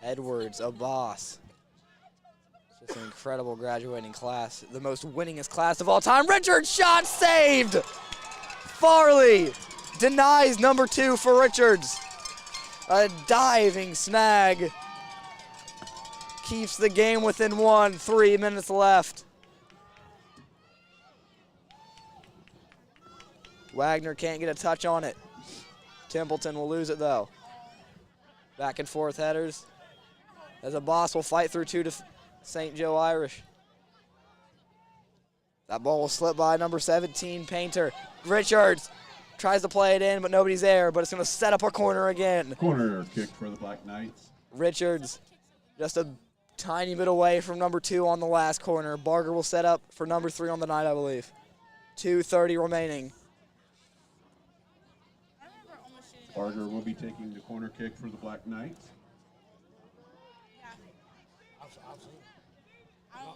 Edwards, Abbas. Just an incredible graduating class. The most winningest class of all time. Richards, shot saved! Farley denies number 2 for Richards. A diving snag. Keeps the game within 1, 3 minutes left. Wagner can't get a touch on it. Templeton will lose it though. Back and forth headers. As Abbas will fight through 2 to St. Joe Irish. That ball will slip by number 17, Painter. Richards tries to play it in, but nobody's there, but it's going to set up a corner again. Corner kick for the Black Knights. Richards just a tiny bit away from number 2 on the last corner. Barger will set up for number 3 on the night, I believe. 2:30 remaining. Barger will be taking the corner kick for the Black Knights.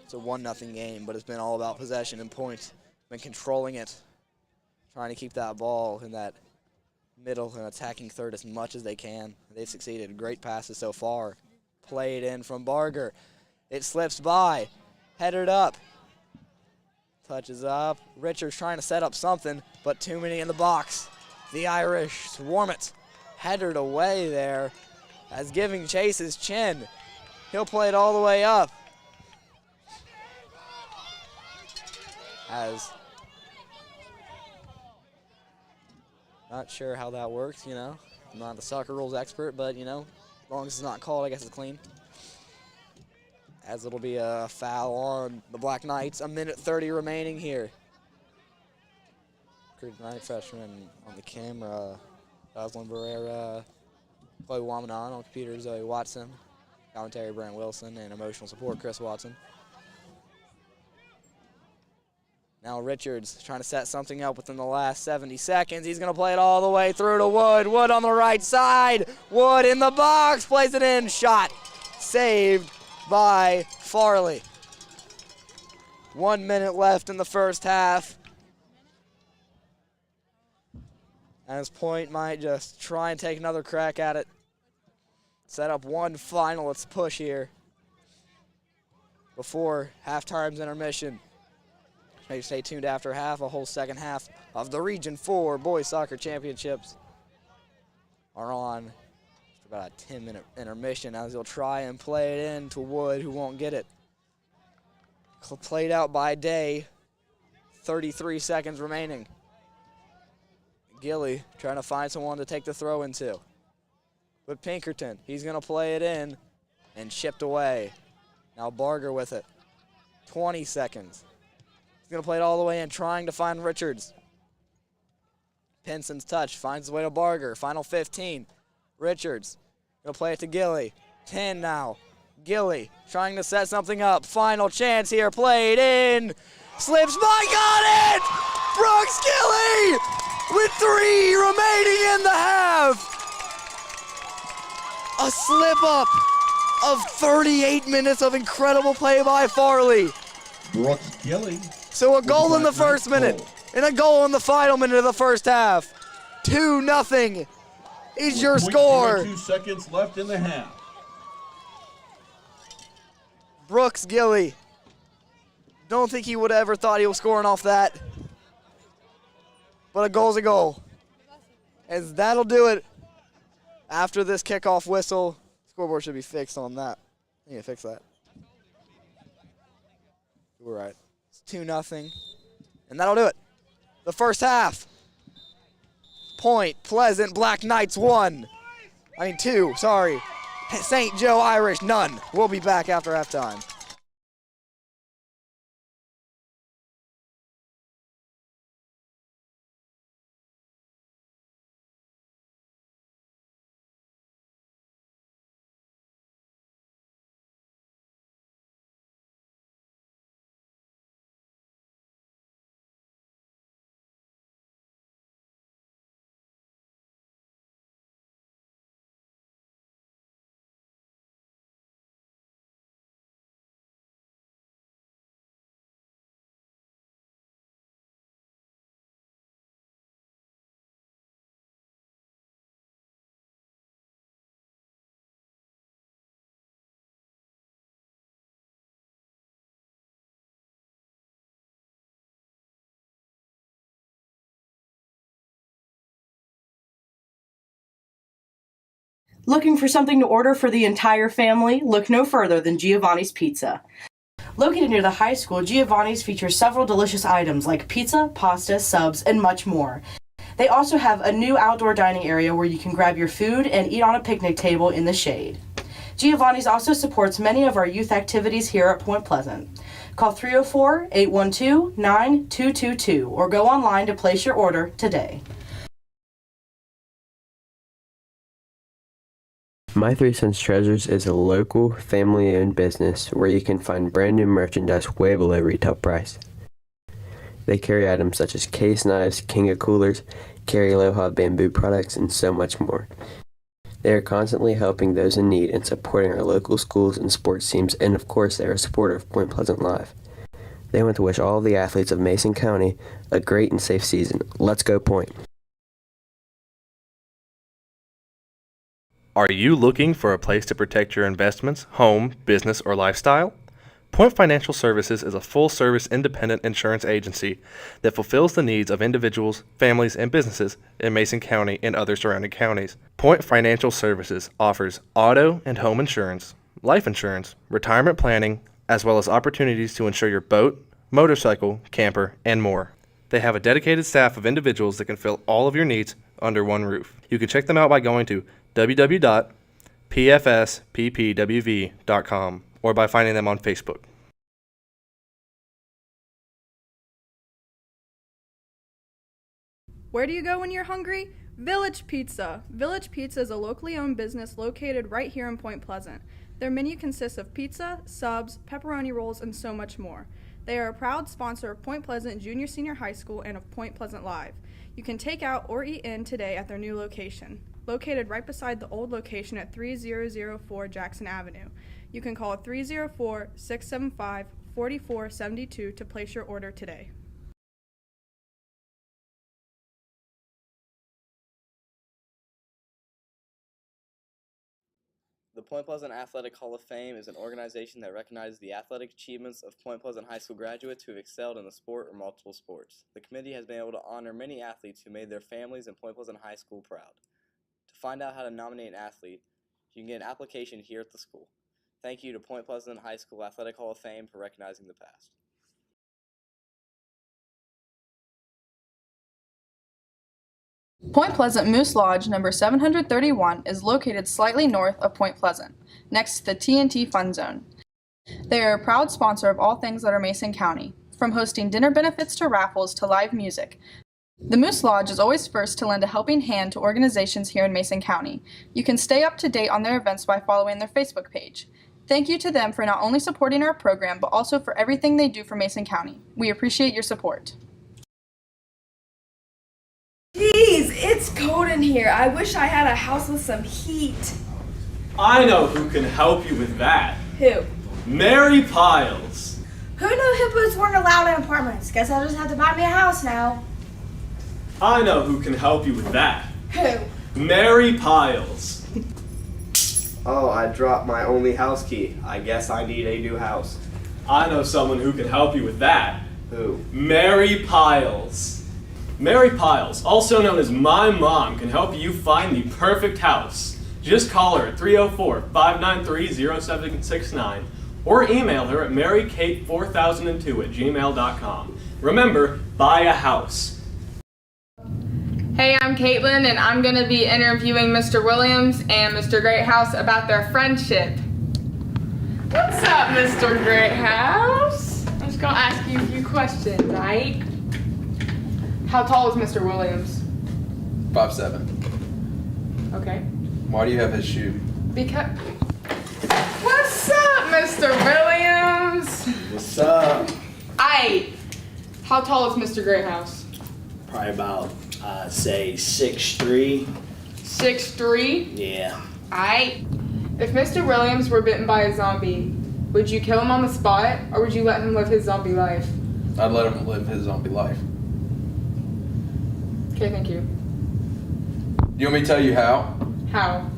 It's a 1-0 game, but it's been all about possession and points. Been controlling it, trying to keep that ball in that middle and attacking third as much as they can. They've succeeded. Great passes so far. Played in from Barger. It slips by. Headed up. Touches up. Richards trying to set up something, but too many in the box. The Irish swarm it. Headed away there as giving chase his chin. He'll play it all the way up. As not sure how that works, you know. I'm not the soccer rules expert, but you know, as long as it's not called, I guess it's clean. As it'll be a foul on the Black Knights. 1:30 remaining here. Good night, freshman on the camera. Jocelyn Barrera, Chloe Wamanon on computer, Zoe Watson. Commentary, Brent Wilson, and emotional support, Chris Watson. Now Richards trying to set something up within the last 70 seconds. He's going to play it all the way through to Wood. Wood on the right side. Wood in the box. Plays it in. Shot. Saved by Farley. 1 minute left in the first half. As Point might just try and take another crack at it. Set up one final. Let's push here before halftime's intermission. Maybe stay tuned after half. A whole second half of the Region 4 Boys Soccer Championships are on. After about a 10-minute intermission as he'll try and play it in to Wood, who won't get it. Played out by Day. 33 seconds remaining. Gilly trying to find someone to take the throw into. But Pinkerton, he's going to play it in and chipped away. Now Barger with it. 20 seconds. He's going to play it all the way in, trying to find Richards. Pinson's touch finds his way to Barger. Final 15. Richards going to play it to Gilly. 10 now. Gilly trying to set something up. Final chance here. Played in. Slips by. Got it! Brooks Gilly with 3 remaining in the half. A slip up of 38 minutes of incredible play by Farley. Brooks Gilly. So a goal in the first minute and a goal in the final minute of the first half. 2-0 is your score. 2 seconds left in the half. Brooks Gilly. Don't think he would have ever thought he was scoring off that. But a goal's a goal. As that'll do it after this kickoff whistle. Scoreboard should be fixed on that. I need to fix that. We're right. It's 2-0. And that'll do it. The first half. Point Pleasant Black Knights 2, sorry. St. Joe Irish none. We'll be back after halftime. Looking for something to order for the entire family? Look no further than Giovanni's Pizza. Located near the high school, Giovanni's features several delicious items like pizza, pasta, subs, and much more. They also have a new outdoor dining area where you can grab your food and eat on a picnic table in the shade. Giovanni's also supports many of our youth activities here at Point Pleasant. Call 304-812-9222 or go online to place your order today. My Three Sons Treasures is a local, family-owned business where you can find brand new merchandise way below retail price. They carry items such as case knives, King of coolers, carry Aloha bamboo products, and so much more. They are constantly helping those in need and supporting our local schools and sports teams, and of course they are a supporter of Point Pleasant Live. They want to wish all of the athletes of Mason County a great and safe season. Let's go Point! Are you looking for a place to protect your investments, home, business, or lifestyle? Point Financial Services is a full-service independent insurance agency that fulfills the needs of individuals, families, and businesses in Mason County and other surrounding counties. Point Financial Services offers auto and home insurance, life insurance, retirement planning, as well as opportunities to insure your boat, motorcycle, camper, and more. They have a dedicated staff of individuals that can fill all of your needs under one roof. You can check them out by going to www.pfsppwv.com or by finding them on Facebook. Where do you go when you're hungry? Village Pizza. Village Pizza is a locally owned business located right here in Point Pleasant. Their menu consists of pizza, subs, pepperoni rolls, and so much more. They are a proud sponsor of Point Pleasant Junior Senior High School and of Point Pleasant Live. You can take out or eat in today at their new location, located right beside the old location at 3004 Jackson Avenue. You can call 304-675-4472 to place your order today. The Point Pleasant Athletic Hall of Fame is an organization that recognizes the athletic achievements of Point Pleasant High School graduates who have excelled in the sport or multiple sports. The committee has been able to honor many athletes who made their families and Point Pleasant High School proud. To find out how to nominate an athlete, you can get an application here at the school. Thank you to Point Pleasant High School Athletic Hall of Fame for recognizing the past. Point Pleasant Moose Lodge number 731 is located slightly north of Point Pleasant, next to the TNT Fun Zone. They are a proud sponsor of all things that are Mason County, from hosting dinner benefits to raffles to live music. The Moose Lodge is always first to lend a helping hand to organizations here in Mason County. You can stay up to date on their events by following their Facebook page. Thank you to them for not only supporting our program, but also for everything they do for Mason County. We appreciate your support. Jeez, it's cold in here. I wish I had a house with some heat. I know who can help you with that. Who? Mary Piles. Who knew hippos weren't allowed in apartments? Guess I'll just have to buy me a house now. I know who can help you with that. Who? Mary Piles. Oh, I dropped my only house key. I guess I need a new house. I know someone who can help you with that. Who? Mary Piles. Mary Piles, also known as My Mom, can help you find the perfect house. Just call her at 304-593-0769 or email her at marykate4002@gmail.com. Remember, buy a house. Hey, I'm Caitlin, and I'm going to be interviewing Mr. Williams and Mr. Greathouse about their friendship. What's up, Mr. Greathouse? I'm just going to ask you a few questions, right? How tall is Mr. Williams? 5'7". Okay. Why do you have his shoe? Because... What's up, Mr. Williams? What's up? Aight. How tall is Mr. Greathouse? Probably about, say, 6'3". 6'3"? Yeah. Aight. If Mr. Williams were bitten by a zombie, would you kill him on the spot, or would you let him live his zombie life? I'd let him live his zombie life. Okay, thank you. You want me to tell you how? How?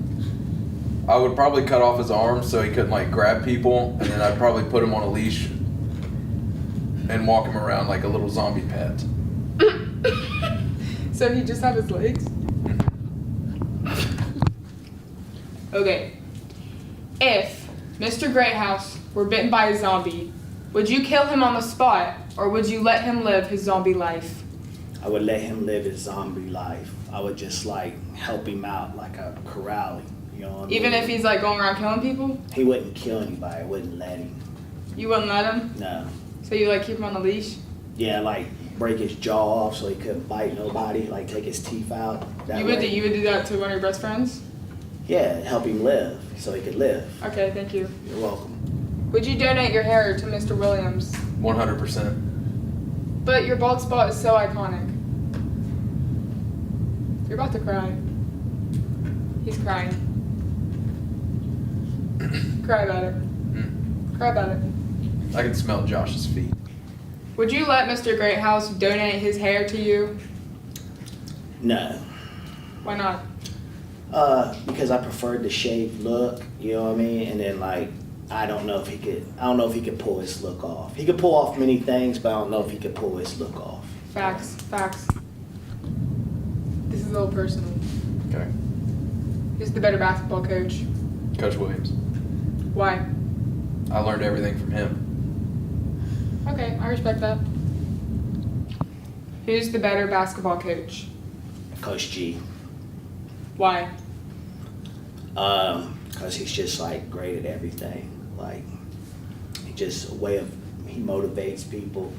I would probably cut off his arms so he couldn't like grab people, and then I'd probably put him on a leash and walk him around like a little zombie pet. So he just have his legs? Okay. If Mr. Greathouse were bitten by a zombie, would you kill him on the spot, or would you let him live his zombie life? I would let him live his zombie life. I would just like help him out like a corralling, you know what I mean? Even if he's like going around killing people? He wouldn't kill anybody. I wouldn't let him. You wouldn't let him? No. So you like keep him on the leash? Yeah, like break his jaw off so he couldn't bite nobody, like take his teeth out. You would do that to one of your best friends? Yeah, help him live so he could live. Okay, thank you. You're welcome. Would you donate your hair to Mr. Williams? 100%. But your bald spot is so iconic. You're about to cry. He's crying. Cry about it. Cry about it. I can smell Josh's feet. Would you let Mr. Greathouse donate his hair to you? No. Why not? Because I preferred the shaved look, you know what I mean? And then I don't know if he could pull his look off. He could pull off many things, but I don't know if he could pull his look off. Facts. This is a little personal. Okay. Who's the better basketball coach? Coach Williams. Why? I learned everything from him. Okay, I respect that. Who's the better basketball coach? Coach G. Why? Because he's just great at everything. He motivates people.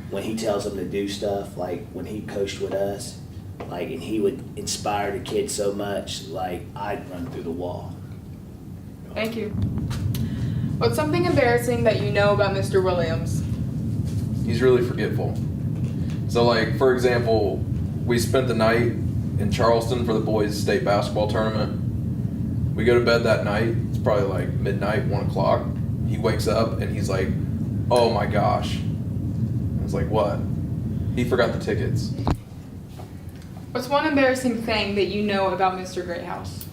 When he tells them to do stuff, when he coached with us, and he would inspire the kids so much, I'd run through the wall. Thank you. What's something embarrassing that you know about Mr. Williams? He's really forgetful. So for example, we spent the night in Charleston for the boys' state basketball tournament. We go to bed that night. It's probably midnight, 1 o'clock. He wakes up and he's like, "Oh my gosh." I was like, "What?" He forgot the tickets. What's one embarrassing thing that you know about Mr. Greathouse?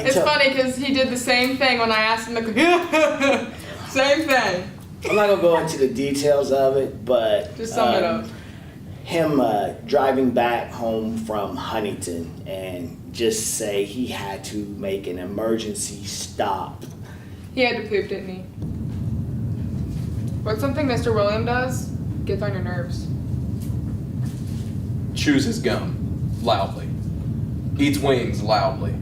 It's funny because he did the same thing when I asked him the same thing. I'm not gonna go into the details of it, but Just sum it up. Him driving back home from Huntington and just say he had to make an emergency stop. He had to poop, didn't he? What's something Mr. William does? Gets on your nerves. Chews his gum loudly. Eats wings loudly.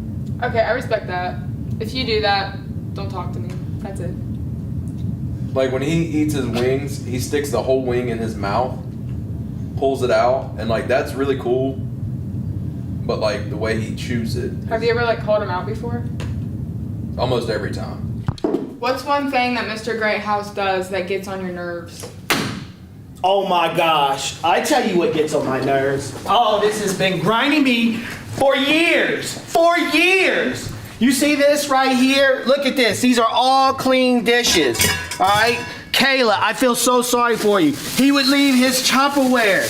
Okay, I respect that. If you do that, don't talk to me. That's it. When he eats his wings, he sticks the whole wing in his mouth, pulls it out, and that's really cool. But the way he chews it, Have you ever called him out before? almost every time. What's one thing that Mr. Greathouse does that gets on your nerves? Oh my gosh, I tell you what gets on my nerves. Oh, this has been grinding me for years. You see this right here? Look at this. These are all clean dishes. All right? Kayla, I feel so sorry for you. He would leave his Tupperware.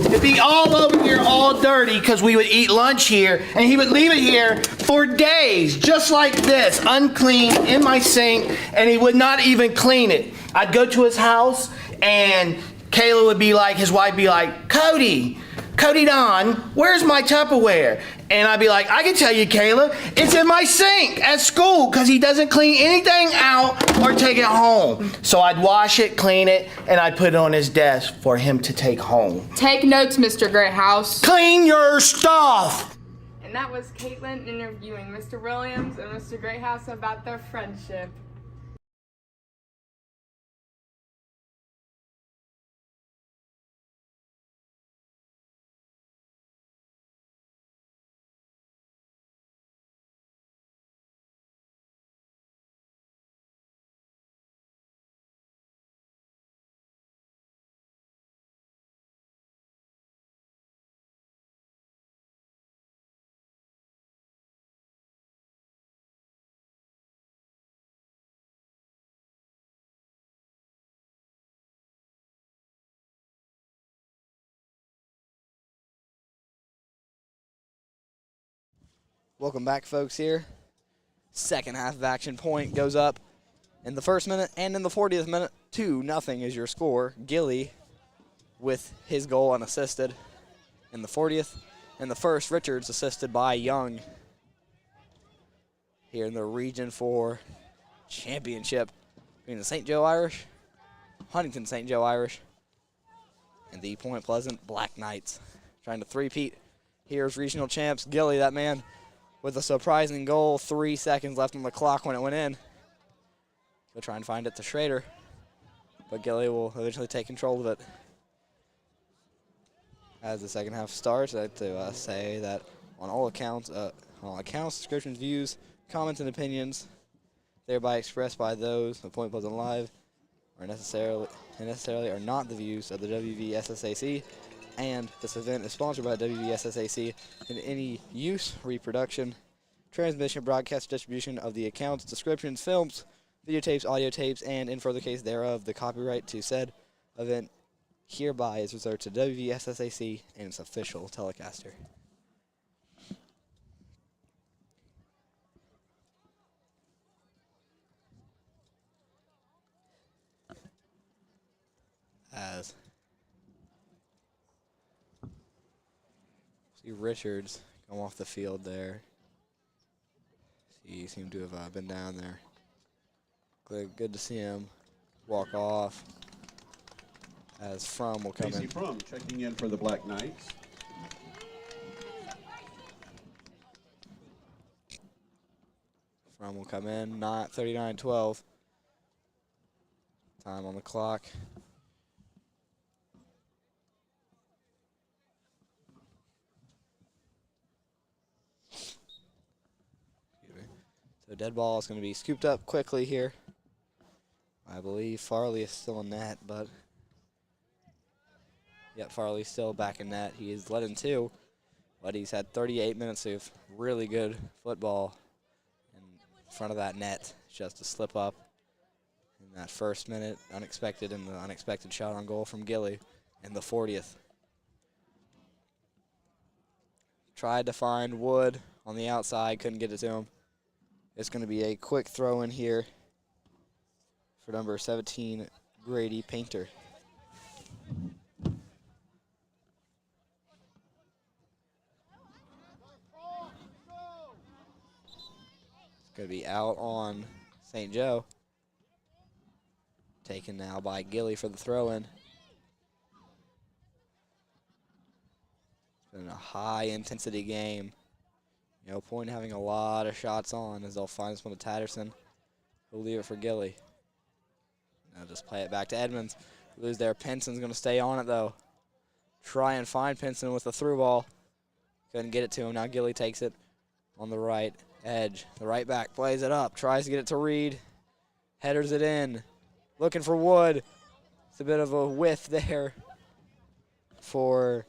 It'd be all over here, all dirty, because we would eat lunch here, and he would leave it here for days, just like this, unclean, in my sink, and he would not even clean it. I'd go to his house, and Kayla would be like, his wife would be like, Cody Don, where's my Tupperware? And I'd be like, I can tell you, Kayla, it's in my sink at school because he doesn't clean anything out or take it home. So I'd wash it, clean it, and I'd put it on his desk for him to take home. Take notes, Mr. Greathouse. Clean your stuff! And that was Caitlin interviewing Mr. Williams and Mr. Greathouse about their friendship. Welcome back, folks, here. Second half of action. Point goes up in the first minute and in the 40th minute. 2-0 is your score. Gilly with his goal unassisted in the 40th. In the first, Richards assisted by Young here in the Region 4 championship between the St. Joe Irish, Huntington St. Joe Irish, and the Point Pleasant Black Knights. Trying to three-peat here as regional champs. Gilly, that man, with a surprising goal, 3 seconds left on the clock when it went in. He'll try and find it to Schrader, but Gilly will eventually take control of it. As the second half starts, I have to say that on all accounts, descriptions, views, comments, and opinions thereby expressed by those of Point Pleasant Live are necessarily are not the views of the WVSSAC, and this event is sponsored by WVSSAC, and any use, reproduction, transmission, broadcast, distribution of the accounts, descriptions, films, videotapes, audio tapes, and in further case thereof, the copyright to said event hereby is reserved to WVSSAC and its official telecaster. As see Richards come off the field there. He seemed to have been down there. Good to see him walk off. As Frum will come Casey in. Frum checking in for the Black Knights. Frum will come in, not 39-12. Time on the clock. So dead ball is going to be scooped up quickly here. I believe Farley is still in net, but yep, Farley's still back in net. He is led in 2, but he's had 38 minutes of really good football in front of that net. Just a slip up in that first minute, unexpected, and the unexpected shot on goal from Gilly in the 40th. Tried to find Wood on the outside, couldn't get it to him. It's going to be a quick throw in here for number 17, Grady Painter. It's going to be out on St. Joe. Taken now by Gilly for the throw-in. It's been a high-intensity game. You know, Point having a lot of shots on as they'll find this one to Tatterson. He'll leave it for Gilly. Now just play it back to Edmonds. Lose there. Penson's going to stay on it, though. Try and find Penson with the through ball. Couldn't get it to him. Now Gilly takes it on the right edge. The right back plays it up. Tries to get it to Reed. Headers it in. Looking for Wood. It's a bit of a whiff there for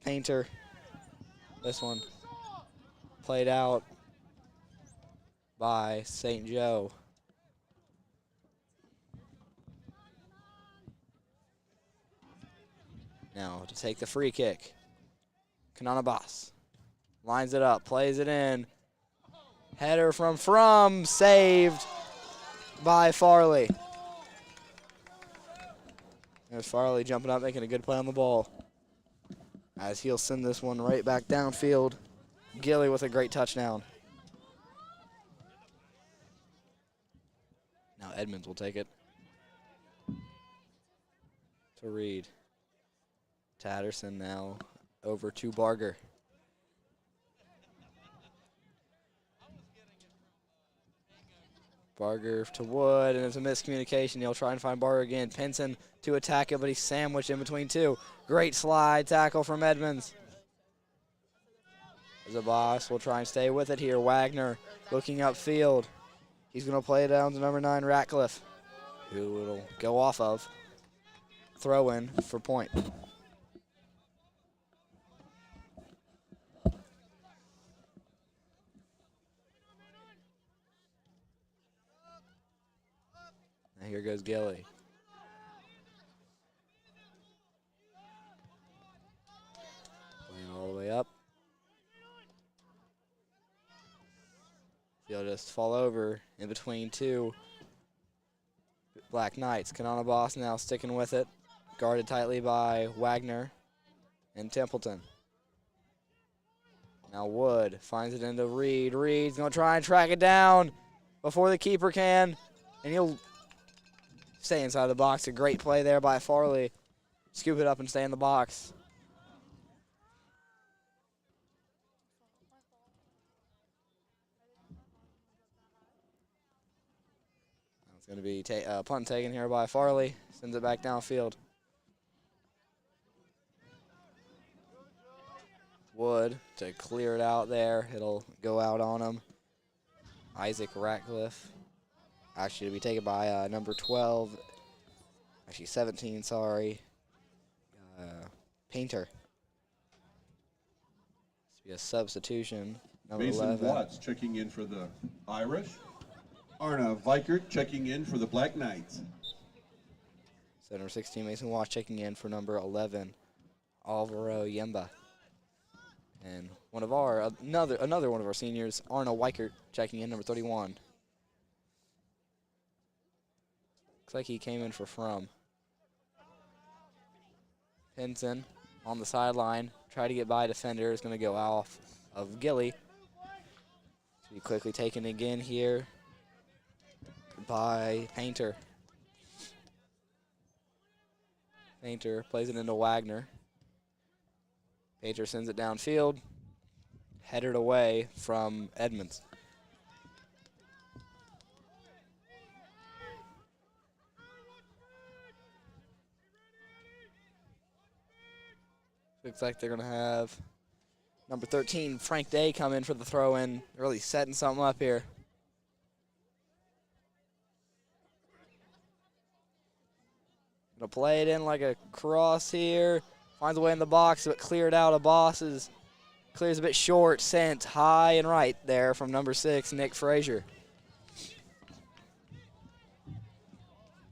Painter. This one played out by St. Joe. Now to take the free kick. Kanana Boss lines it up, plays it in. Header from Frum, saved by Farley. There's Farley jumping up, making a good play on the ball. As he'll send this one right back downfield. Gilly with a great touchdown. Now Edmonds will take it to Reed. Tatterson now over to Barger. Barger to Wood, and it's a miscommunication. He'll try and find Barger again. Pinson to attack it, but he's sandwiched in between two. Great slide tackle from Edmonds. Zabas will try and stay with it here. Wagner looking upfield. He's going to play it down to number 9, Ratcliffe, who it'll go off of. Throw in for Point. Now here goes Gilly. Playing all the way up. He'll just fall over in between two Black Knights. Kanana Boss now sticking with it. Guarded tightly by Wagner and Templeton. Now Wood finds it into Reed. Reed's going to try and track it down before the keeper can. And he'll stay inside the box. A great play there by Farley. Scoop it up and stay in the box. It's going to be a punt taken here by Farley. Sends it back downfield. Wood to clear it out there. It'll go out on him. Isaac Ratcliffe Actually, to be taken by number 12. Actually, 17, sorry. Painter. This will be a substitution. Number Mason 11. Watts checking in for the Irish. Arna Vikert checking in for the Black Knights. So number 16, Mason Watts checking in for number 11, Alvaro Yemba. And one of our, another one of our seniors, Arna Weichert, checking in, number 31. Looks like he came in for From. Pinson on the sideline, try to get by a defender, is going to go off of Gilly. To be quickly taken again here by Painter. Painter plays it into Wagner. Painter sends it downfield, headed away from Edmonds. Looks like they're going to have number 13, Frank Day, come in for the throw-in. Really setting something up here. Gonna play it in like a cross here. Finds a way in the box, but cleared out of Bosses. Clears a bit short, sent high and right there from number 6, Nick Frazier.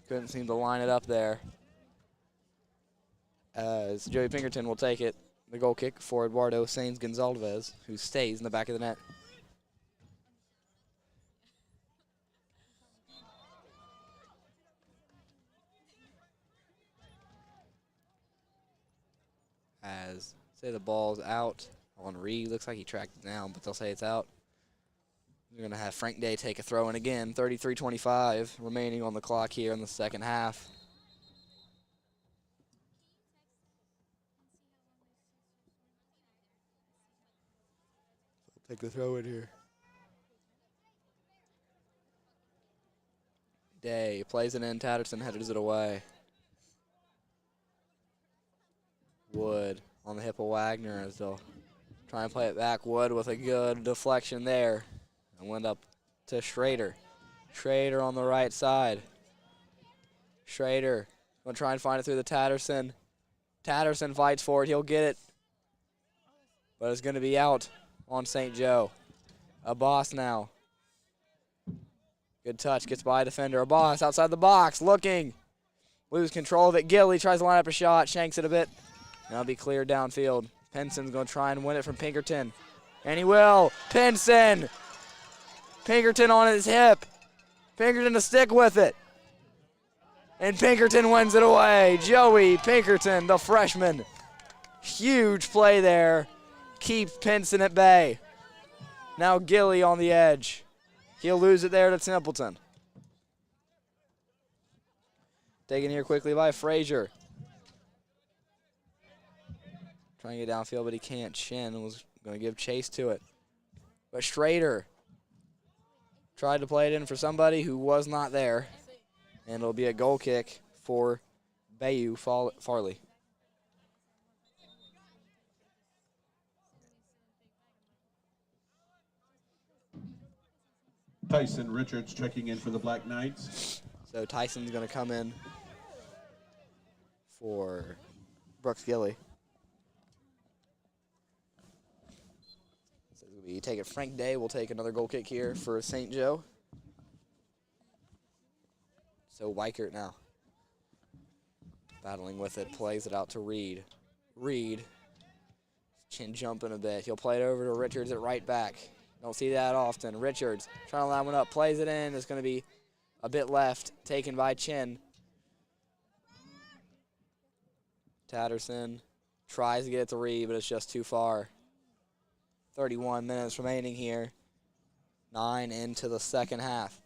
Couldn't seem to line it up there. As Joey Pinkerton will take it. The goal kick for Eduardo Sainz Gonzalez, who stays in the back of the net. As, say the ball's out on Reed. Looks like he tracked it down, but they'll say it's out. We're going to have Frank Day take a throw in again. 33-25 remaining on the clock here in the second half. Take the throw in here. Day plays it in. Tatterson headers it away. Wood on the hip of Wagner as they'll try and play it back. Wood with a good deflection there. And went up to Schrader. Schrader on the right side. Schrader going to try and find it through the Tatterson. Tatterson fights for it. He'll get it. But it's going to be out on St. Joe. A Boss now. Good touch. Gets by a defender. A Boss outside the box. Looking. Lose control of it. Gilly tries to line up a shot. Shanks it a bit. Now be cleared downfield. Penson's going to try and win it from Pinkerton. And he will. Pinson. Pinkerton on his hip. Pinkerton to stick with it. And Pinkerton wins it away. Joey Pinkerton, the freshman. Huge play there. Keeps Pinson at bay. Now Gilly on the edge. He'll lose it there to Templeton. Taken here quickly by Frazier. Trying to get downfield, but he can't. Chin was going to give chase to it. But Schrader tried to play it in for somebody who was not there. And it'll be a goal kick for Bayou Farley. Tyson Richards checking in for the Black Knights. So Tyson's going to come in for Brooks Gilly. So we take it. Frank Day will take another goal kick here for St. Joe. So Weichert now. Battling with it, plays it out to Reed. Reed, chin jumping a bit. He'll play it over to Richards at right back. Don't see that often. Richards trying to line one up, plays it in. It's going to be a bit left, taken by Chin. Tatterson tries to get it to Reed, but it's just too far. 31 minutes remaining here. 9 into the second half.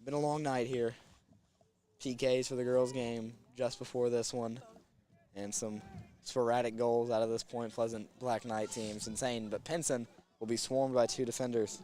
Been a long night here. PKs for the girls' game just before this one. And some sporadic goals out of this Point Pleasant Black Knight team. It's insane, but Pinson will be swarmed by 2 defenders.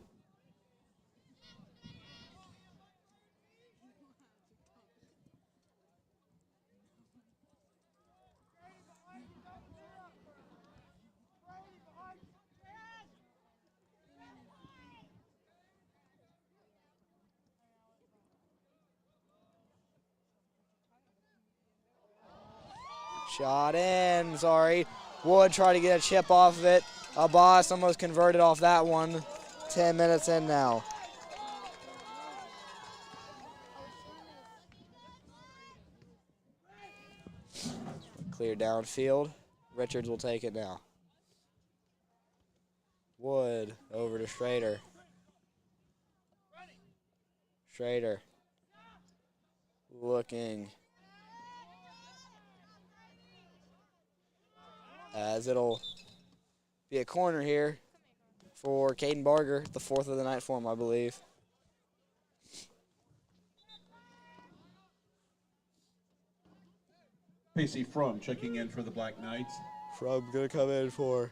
Shot in, sorry. Wood tried to get a chip off of it. Abbas almost converted off that one. 10 minutes in now. Clear downfield. Richards will take it now. Wood over to Schrader. Schrader looking as it'll be a corner here for Caden Barger, the 4th of the night for him, I believe. Pacey Frum checking in for the Black Knights. Frum gonna come in for,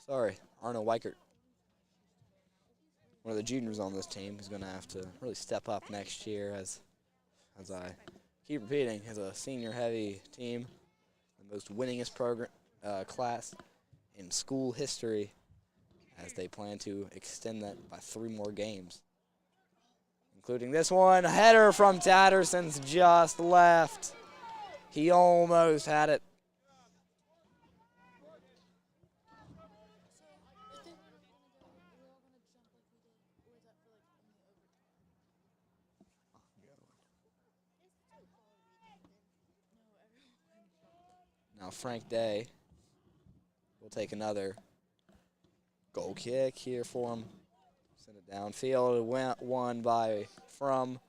Arno Weichert. One of the juniors on this team who's gonna have to really step up next year as I keep repeating, as a senior heavy team, the most winningest program class in school history, as they plan to extend that by 3 more games, including this one. A header from Tatterson's just left. He almost had it. Now Frank Day will take another goal kick here for him. Send it downfield. It went one by Frum.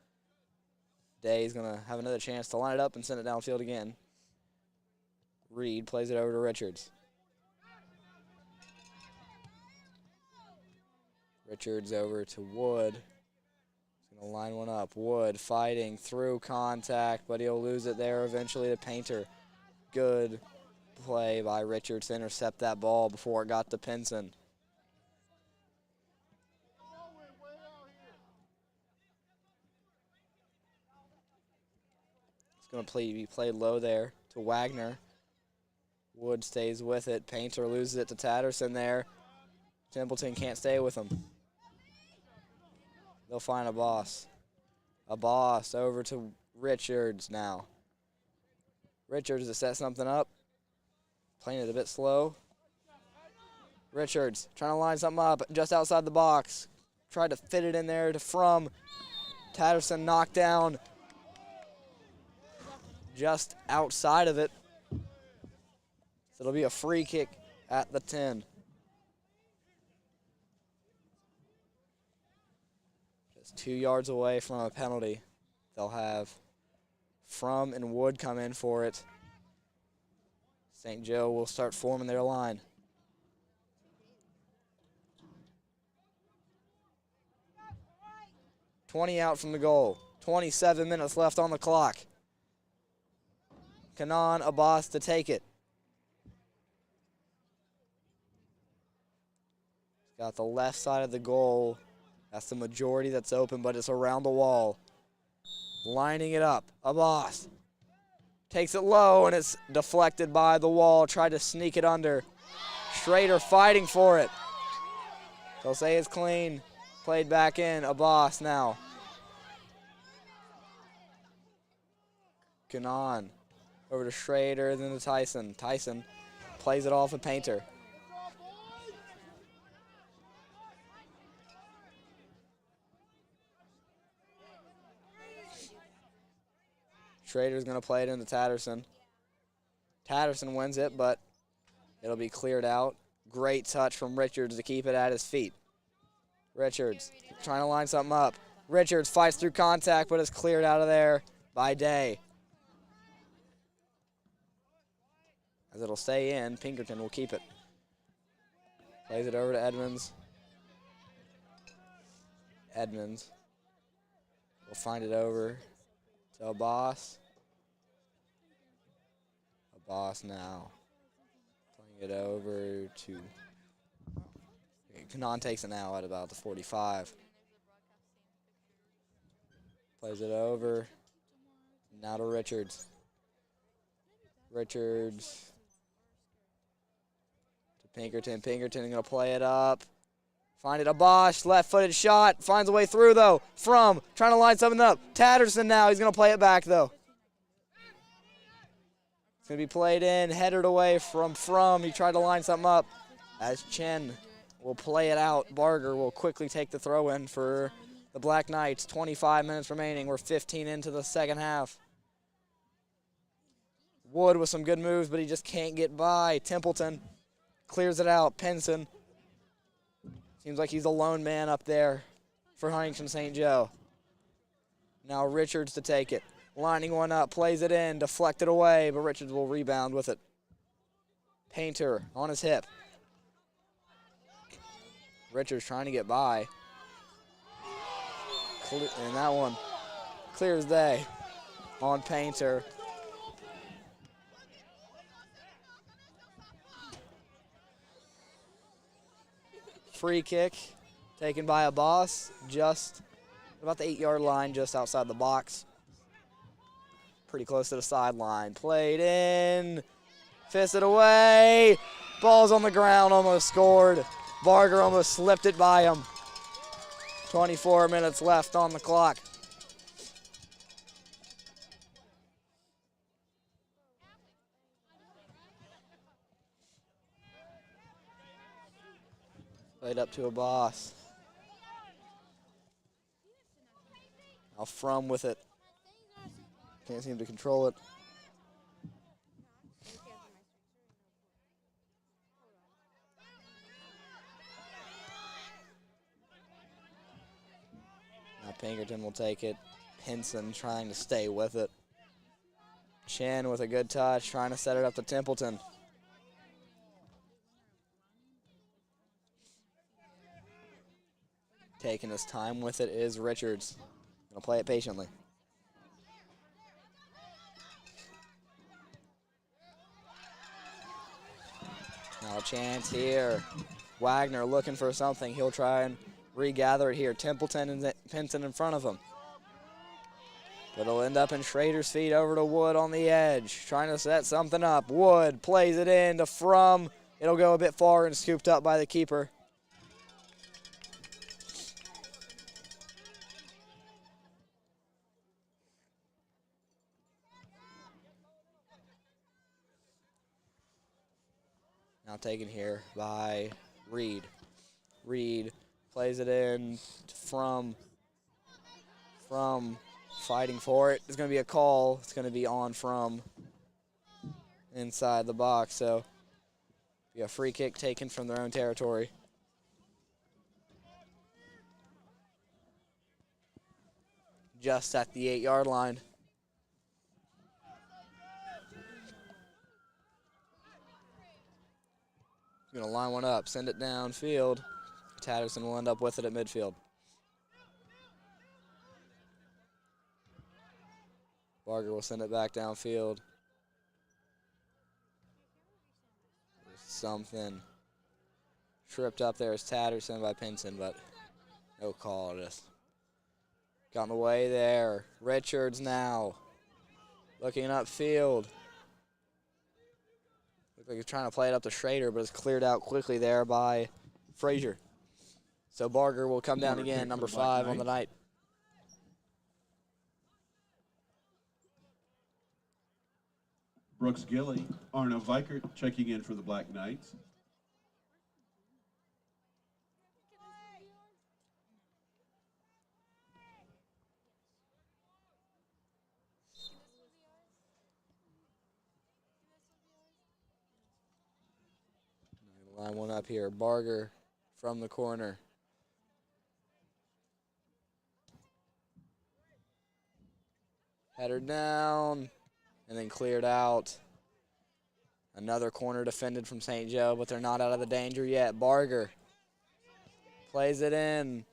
Day's going to have another chance to line it up and send it downfield again. Reed plays it over to Richards. Richards over to Wood. He's going to line one up. Wood fighting through contact, but he'll lose it there eventually to Painter. Good play by Richards to intercept that ball before it got to Pinson. It's going to be played low there to Wagner. Wood stays with it. Painter loses it to Tatterson there. Templeton can't stay with him. They'll find Abbas. Abbas over to Richards now. Richards to set something up. Playing it a bit slow. Richards trying to line something up just outside the box. Tried to fit it in there to Frum. Tatterson knocked down just outside of it. So it'll be a free kick at the 10. Just 2 yards away from a penalty. They'll have Frum and Wood come in for it. St. Joe will start forming their line. .20 out from the goal. 27 minutes left on the clock. Kanan Abbas to take it. Got the left side of the goal. That's the majority that's open, but it's around the wall. Lining it up. Abbas takes it low, and it's deflected by the wall. Tried to sneak it under. Schrader fighting for it. They'll say it's clean. Played back in. Abbas now. Kanan over to Schrader, then to Tyson. Tyson plays it off of Painter. Schrader's going to play it into Tatterson. Tatterson wins it, but it'll be cleared out. Great touch from Richards to keep it at his feet. Richards trying to line something up. Richards fights through contact, but is cleared out of there by Day. As it'll stay in, Pinkerton will keep it. Plays it over to Edmonds. Edmonds will find it over to Abbas. Abbas now playing it over to Kanan. Takes it now at about the 45. Plays it over now to Richards. Richards to Pinkerton. Pinkerton going to play it up. Find it. Abbas, left-footed shot. Finds a way through, though. Frum trying to line something up. Tatterson now. He's going to play it back, though. It's going to be played in, headed away from. He tried to line something up as Chen will play it out. Barger will quickly take the throw in for the Black Knights. 25 minutes remaining. We're 15 into the second half. Wood with some good moves, but he just can't get by. Templeton clears it out. Pinson seems like he's the lone man up there for Huntington St. Joe. Now Richards to take it. Lining one up, plays it in, deflected away, but Richards will rebound with it. Painter on his hip. Richards trying to get by. And that one clear as day on Painter. Free kick taken by Abbas, just about the 8-yard line, just outside the box. Pretty close to the sideline. Played in, fisted away. Ball's on the ground, almost scored. Barger almost slipped it by him. 24 minutes left on the clock. Played up to Abbas. Now From with it. Can't seem to control it. Now Pinkerton will take it. Pinson trying to stay with it. Chen with a good touch, trying to set it up to Templeton. Taking his time with it is Richards. Gonna play it patiently. Now a chance here. Wagner looking for something. He'll try and regather it here. Templeton and Pinson in front of him. But it'll end up in Schrader's feet over to Wood on the edge. Trying to set something up. Wood plays it in to From. It'll go a bit far and scooped up by the keeper. Now taken here by Reed. Reed plays it in From fighting for it. There's going to be a call. It's going to be on From inside the box. So be a free kick taken from their own territory. Just at the 8-yard line. Going to line one up, send it downfield. Tatterson will end up with it at midfield. Barger will send it back downfield. There's something tripped up there is Tatterson by Pinson, but no call. Just got in the way there. Richards now looking upfield. Looks like he's trying to play it up to Schrader, but it's cleared out quickly there by Frazier. So Barger will come down again, number 5 on the night. Brooks Gilly, Arno Vikert checking in for the Black Knights. Line one up here. Barger from the corner. Header down and then cleared out. Another corner defended from St. Joe, but they're not out of the danger yet. Barger plays it in.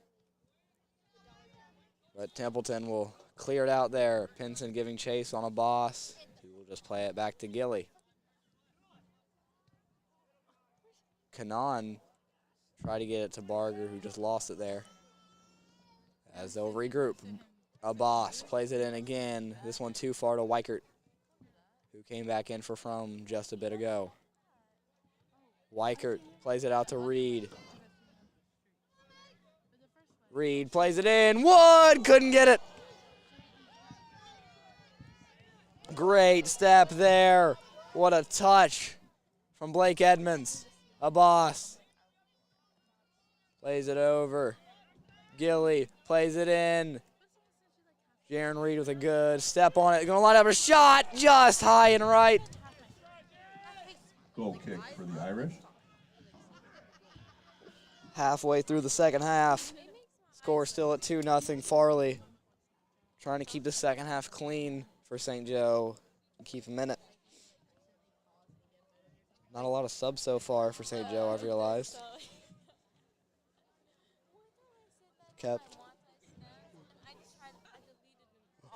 But Templeton will clear it out there. Pinson giving chase on Abbas, who will just play it back to Gilly. Kanan try to get it to Barger, who just lost it there. As they'll regroup. Abbas plays it in again. This one too far to Weichert, who came back in for From just a bit ago. Weichert plays it out to Reed. Reed plays it in. Wood couldn't get it. Great step there What a touch from Blake Edmonds. A boss. Plays it over. Gilly plays it in. Jaron Reed with a good step on it. Gonna line up a shot just high and right. Goal kick for the Irish. Halfway through the second half. Score still at 2-0. Farley trying to keep the second half clean for St. Joe and keep them in it. Not a lot of subs so far for St. Joe, I've realized. Kept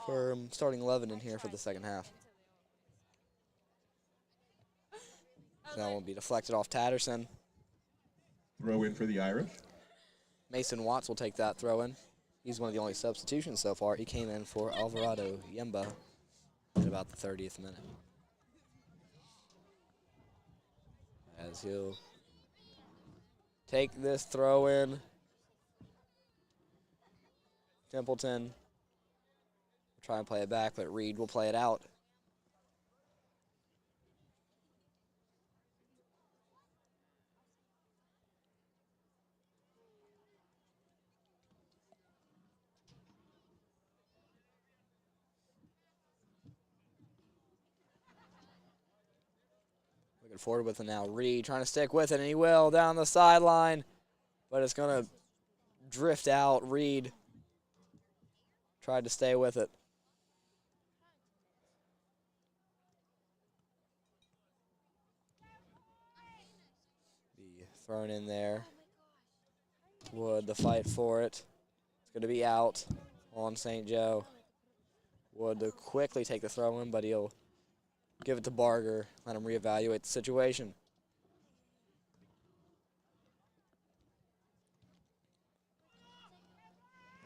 firm starting 11 in here for the second half. That won't be deflected off Tatterson. Throw in for the Irish. Mason Watts will take that throw in. He's one of the only substitutions so far. He came in for Alvarado Yemba at about the 30th minute. As he'll take this throw in. Templeton will try and play it back, but Reed will play it out. Looking forward with it now. Reed trying to stick with it, and he will down the sideline, but it's going to drift out. Reed tried to stay with it. Be thrown in there. Wood, the fight for it. It's going to be out on St. Joe. Wood to quickly take the throw in, but he'll give it to Barger, let him reevaluate the situation.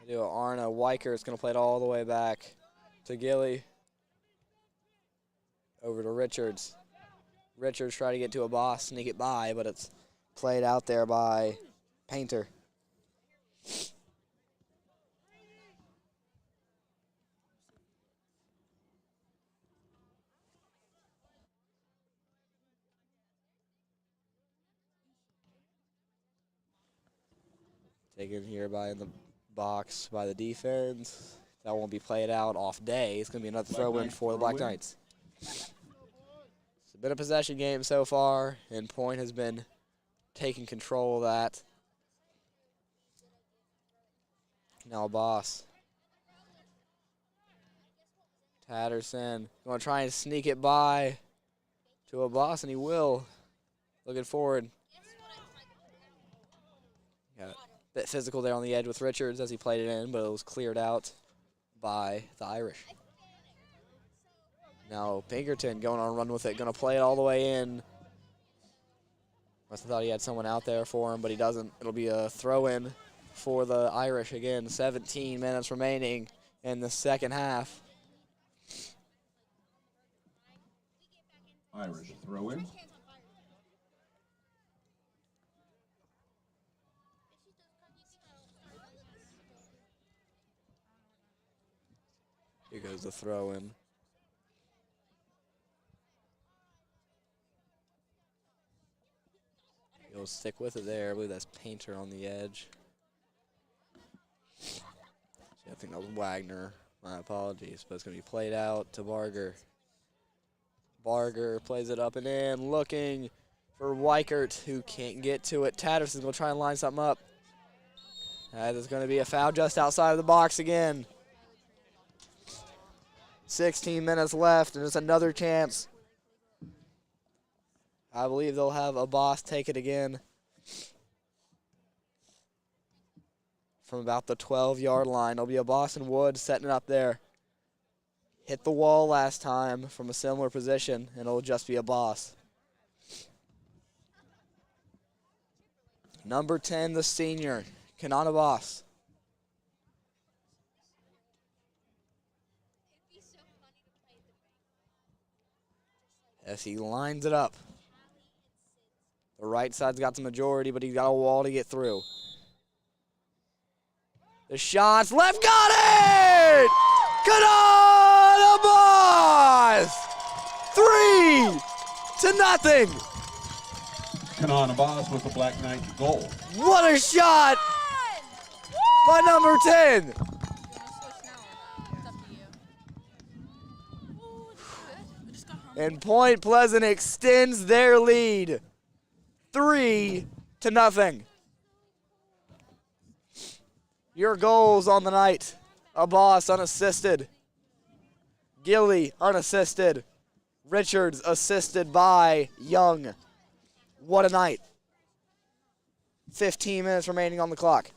Do Arna Weicker is going to play it all the way back to Gilly. Over to Richards. Richards try to get to a boss, sneak it by, but it's played out there by Painter. Taken here by the box by the defense. That won't be played out off day. It's going to be another throw-in for the Black Knights. It's been a possession game so far, and Point has been taking control of that. Now Boss. Tatterson going to try and sneak it by to a Boss, and he will. Looking forward. Got it. Bit physical there on the edge with Richards as he played it in, but it was cleared out by the Irish. Now Pinkerton going on a run with it, going to play it all the way in. Must have thought he had someone out there for him, but he doesn't. It'll be a throw-in for the Irish again. 17 minutes remaining in the second half. Irish throw-in. Here goes the throw-in. He'll stick with it there. I believe that's Painter on the edge. I think that was Wagner. My apologies, but it's going to be played out to Barger. Barger plays it up and in, looking for Weichert, who can't get to it. Tatterson's going to try and line something up. There's going to be a foul just outside of the box again. 16 minutes left, and it's another chance. I believe they'll have a Boss take it again from about the 12-yard line. There'll be a Boston Wood setting it up there. Hit the wall last time from a similar position, and it'll just be a Boss. Number 10, the senior, Kanana Boss. As he lines it up. The right side's got the majority, but he's got a wall to get through. The shots left, got it! Kanana Boss! 3 0-0. Kanan Abbas with the Black Knights goal. What a shot by number 10. And Point Pleasant extends their lead 3-0. Your goals on the night: Abbas unassisted, Gilly unassisted, Richards assisted by Young. What a night. 15 minutes remaining on the clock.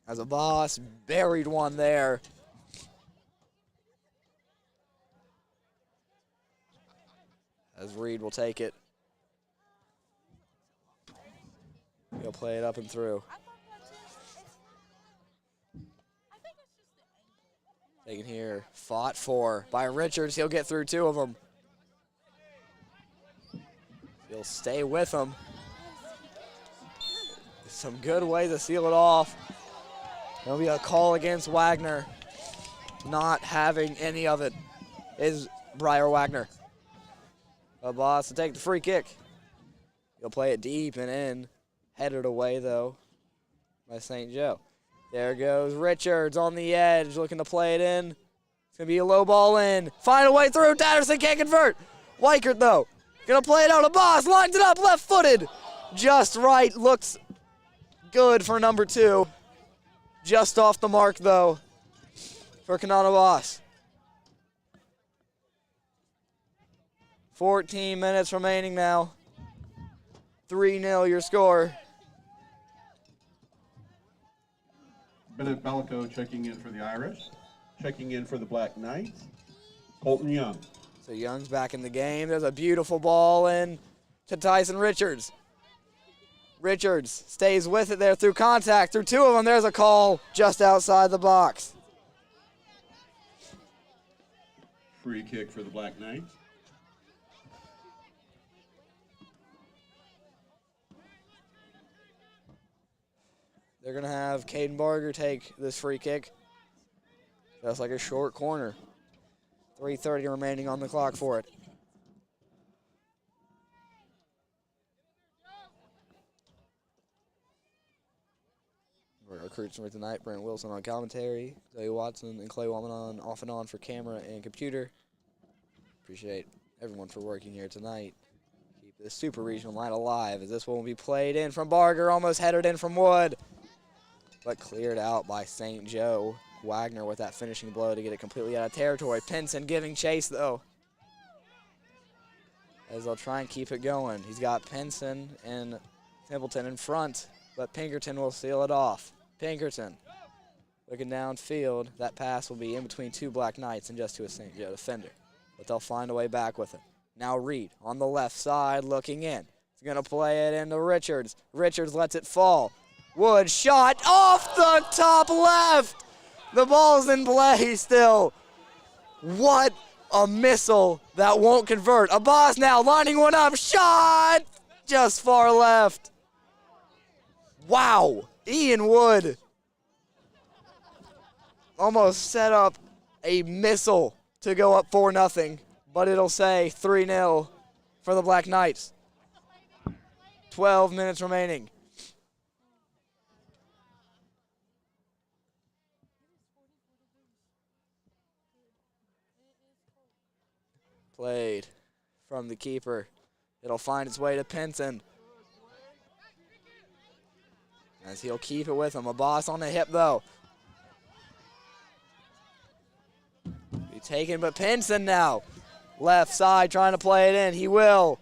As Abbas buried one there. As Reed will take it. He'll play it up and through. Taken here, fought for by Richards. He'll get through two of them. He'll stay with them. Some good way to seal it off. There'll be a call against Wagner. Not having any of it is Briar Wagner. Abbas to take the free kick. He'll play it deep and in. Headed away, though, by St. Joe. There goes Richards on the edge, looking to play it in. It's going to be a low ball in. Find a way through. Tatterson can't convert. Weichert, though, going to play it out. Abbas lines it up, left-footed. Just right. Looks good for number 2. Just off the mark, though, for Kanan Abbas. 14 minutes remaining now. 3-0 your score. Bennett Bellico checking in for the Irish. Checking in for the Black Knights, Colton Young. So Young's back in the game. There's a beautiful ball in to Tyson Richards. Richards stays with it there through contact. Through two of them, there's a call just outside the box. Free kick for the Black Knights. They're going to have Caden Barger take this free kick. That's like a short corner. 3:30 remaining on the clock for it. Our recruits for tonight: Brent Wilson on commentary, Zoe Watson and Clay Woman off and on for camera and computer. Appreciate everyone for working here tonight. Keep this super regional line alive as this one will be played in from Barger, almost headed in from Wood, but cleared out by St. Joe. Wagner with that finishing blow to get it completely out of territory. Pinson giving chase, though, as they'll try and keep it going. He's got Pinson and Templeton in front, but Pinkerton will seal it off. Pinkerton looking downfield. That pass will be in between two Black Knights and just to a St. Joe defender, but they'll find a way back with it. Now Reed on the left side looking in. He's going to play it into Richards. Richards lets it fall. Wood shot off the top left. The ball's in play still. What a missile that won't convert. Abbas now lining one up. Shot just far left. Wow. Ian Wood almost set up a missile to go up 4-0, but it'll say 3-0 for the Black Knights. 12 minutes remaining. Played from the keeper. It'll find its way to Pinson, as he'll keep it with him. Abbas on the hip, though. Be taken, but Pinson now. Left side trying to play it in. He will.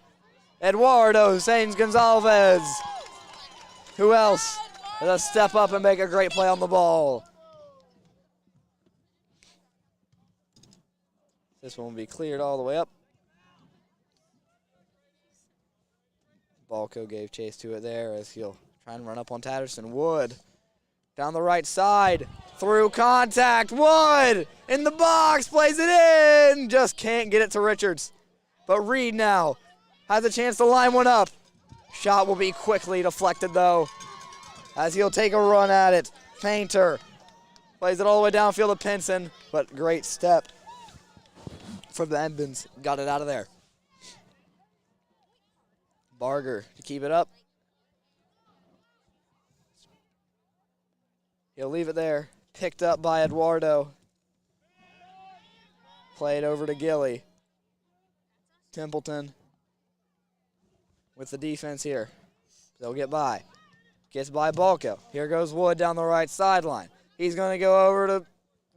Eduardo Sainz Gonzalez. Who else? Let's step up and make a great play on the ball. This one will be cleared all the way up. Balco gave chase to it there as he'll try and run up on Tatterson. Wood down the right side, through contact. Wood in the box, plays it in. Just can't get it to Richards. But Reed now has a chance to line one up. Shot will be quickly deflected, though, as he'll take a run at it. Painter Plays it all the way downfield to Pinson, but great step from the Edmonds. Got it out of there. Barger to keep it up. He'll leave it there. Picked up by Eduardo. Played over to Gilly. Templeton with the defense here. They'll get by. Gets by Balko. Here goes Wood down the right sideline. He's going to go over to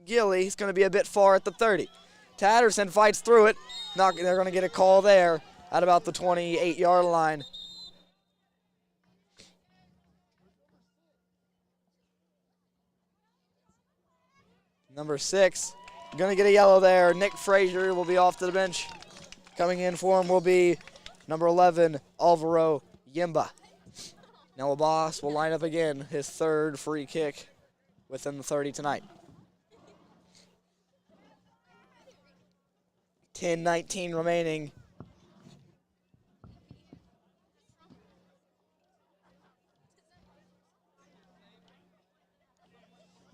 Gilly. He's going to be a bit far at the 30. Tatterson fights through it. They're going to get a call there at about the 28-yard line. Number 6, going to get a yellow there. Nick Frazier will be off to the bench. Coming in for him will be number 11, Alvaro Yimba. Noah Boss will line up again, his third free kick within the 30 tonight. 10:19 remaining.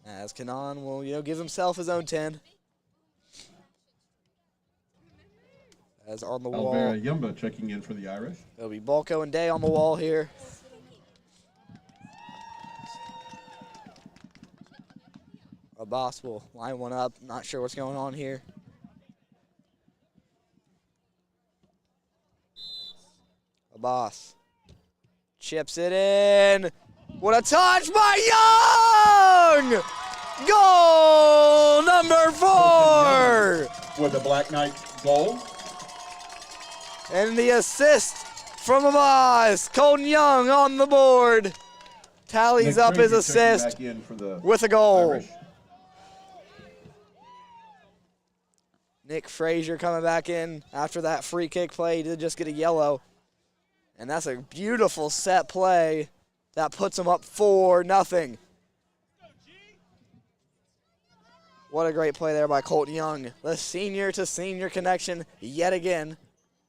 As Kanan will, give himself his own 10. As on the wall. Alvaro Yumba checking in for the Irish. It'll be Balko and Day on the wall here. Abbas will line one up. Not sure what's going on here. Abbas chips it in. What a touch by Young! Goal number 4! With the Black Knights goal. And the assist from Abbas. Colton Young on the board. Tallies up his assist with a goal. Irish. Nick Frazier coming back in after that free kick play. He did just get a yellow. And that's a beautiful set play that puts him up 4-0. What a great play there by Colton Young. The senior to senior connection yet again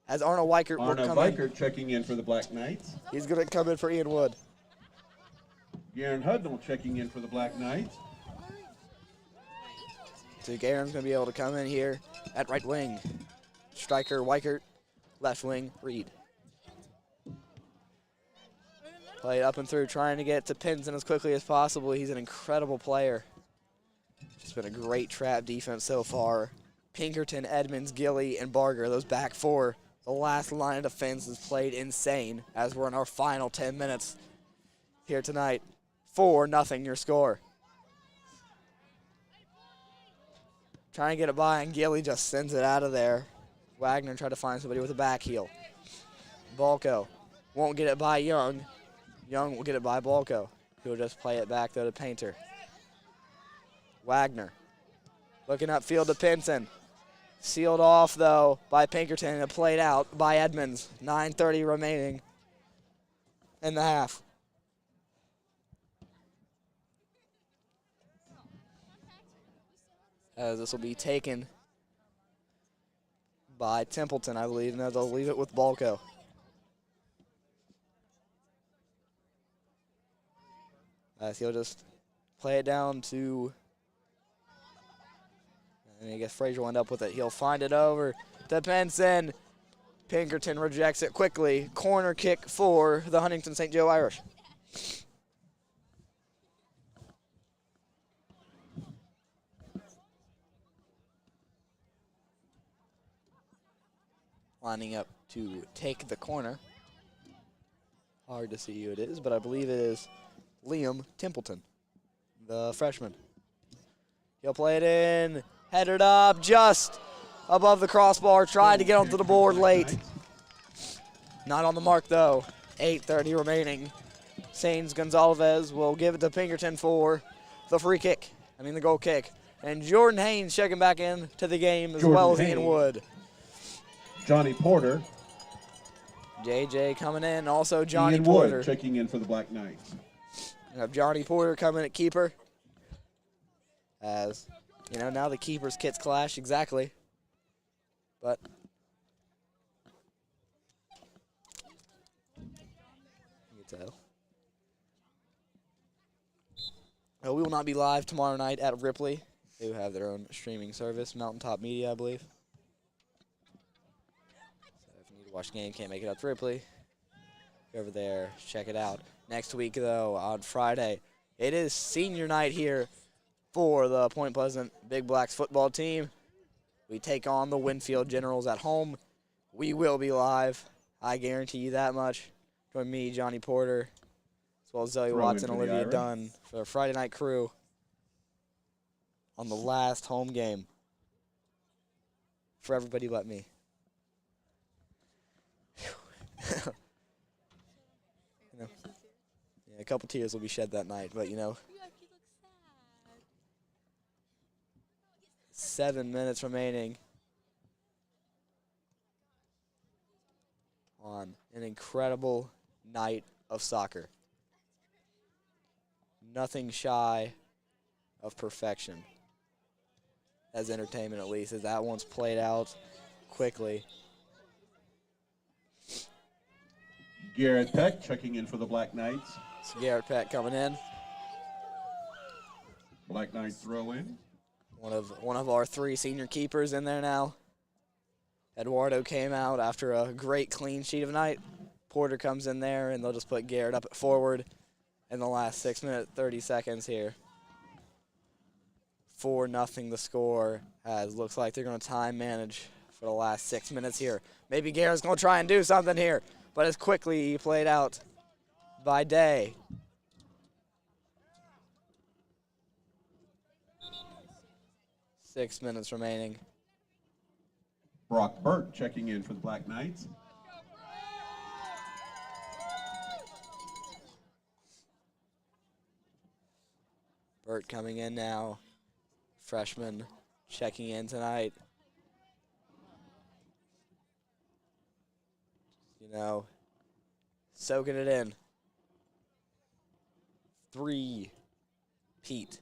as Arnold Weichert will come in. Weichert checking in for the Black Knights. He's going to come in for Ian Wood. Garen Hudnall checking in for the Black Knights. So Garen's going to be able to come in here at right wing. Striker Weichert, left wing Reed. Play it up and through, trying to get to Pinson as quickly as possible. He's an incredible player. It's been a great trap defense so far. Pinkerton, Edmonds, Gilly, and Barger, those back four. The last line of defense has played insane as we're in our final 10 minutes here tonight. 4-0 your score. Trying to get it by, and Gilly just sends it out of there. Wagner tried to find somebody with a back heel. Balko won't get it by Young. Young will get it by Balko. He'll just play it back, though, to Painter. Wagner looking upfield to Pinson. Sealed off, though, by Pinkerton and played out by Edmonds. 9:30 remaining in the half. As this will be taken by Templeton, I believe, and they'll leave it with Balko. As he'll just play it down to, and I guess Frazier will end up with it. He'll find it over to Pinson. Pinkerton rejects it quickly. Corner kick for the Huntington St. Joe Irish. Lining up to take the corner. Hard to see who it is, but I believe it is Liam Templeton, the freshman. He'll play it in, headed up just above the crossbar, tried to get onto the board late. Not on the mark, though. 8:30 remaining. Sainz Gonzalez will give it to Pinkerton for the free kick. The goal kick. And Jordan Haynes checking back in to the game as well as Ian Wood. Johnny Porter. JJ coming in, also Johnny Ian Porter. Wood checking in for the Black Knights. We have Johnny Porter coming at keeper. As, now the keeper's kits clash, exactly. But you can tell. We will not be live tomorrow night at Ripley. They do have their own streaming service, Mountaintop Media, I believe. So if you need to watch the game, can't make it up to Ripley, go over there, check it out. Next week, though, on Friday, it is senior night here for the Point Pleasant Big Blacks football team. We take on the Winfield Generals at home. We will be live. I guarantee you that much. Join me, Johnny Porter, as well as Zoe Watson, Olivia Dunn for the Friday night crew on the last home game for everybody but me. You know, yeah, a couple tears will be shed that night, but you know. 7 minutes remaining on an incredible night of soccer. Nothing shy of perfection as entertainment, at least, as that one's played out quickly. Garrett Peck checking in for the Black Knights. So Garrett Peck coming in. Black Knights throw in. One of our 3 senior keepers in there now. Eduardo came out after a great clean sheet of night. Porter comes in there, and they'll just put Garrett up at forward in the last 6 minutes, 30 seconds here. 4-0 the score, as looks like they're going to time manage for the last 6 minutes here. Maybe Garrett's going to try and do something here, but it's quickly played out by Day. Six minutes remaining. Brock Burt checking in for the Black Knights. Burt coming in now. Freshman checking in tonight. You know, soaking it in. 3 Pete.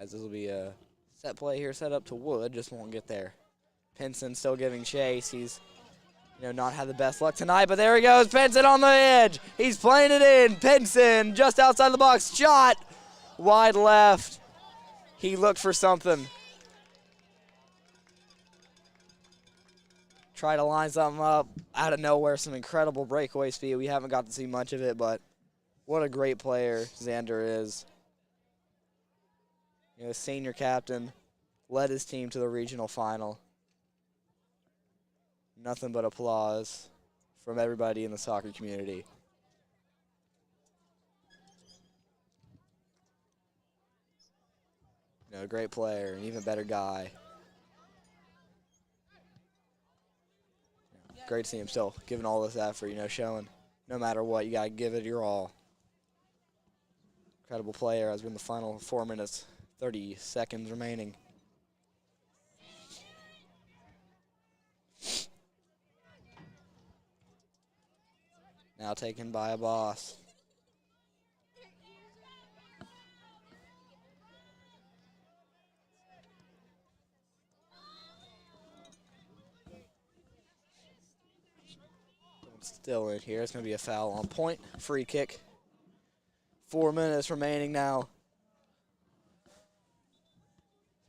As this will be a set play here set up to Wood, just won't get there. Pinson still giving chase. He's, not had the best luck tonight, but there he goes. Pinson on the edge. He's playing it in. Pinson just outside the box. Shot wide left. He looked for something. Try to line something up out of nowhere. Some incredible breakaway speed. We haven't got to see much of it, but what a great player Xander is. Senior captain, led his team to the regional final. Nothing but applause from everybody in the soccer community. A great player, an even better guy. Great to see him still giving all this effort, showing no matter what, you got to give it your all. Incredible player as we're in the final 4 minutes. 30 seconds remaining. Now taken by a boss. Still in here. It's going to be a foul on point. Free kick. 4 minutes remaining now.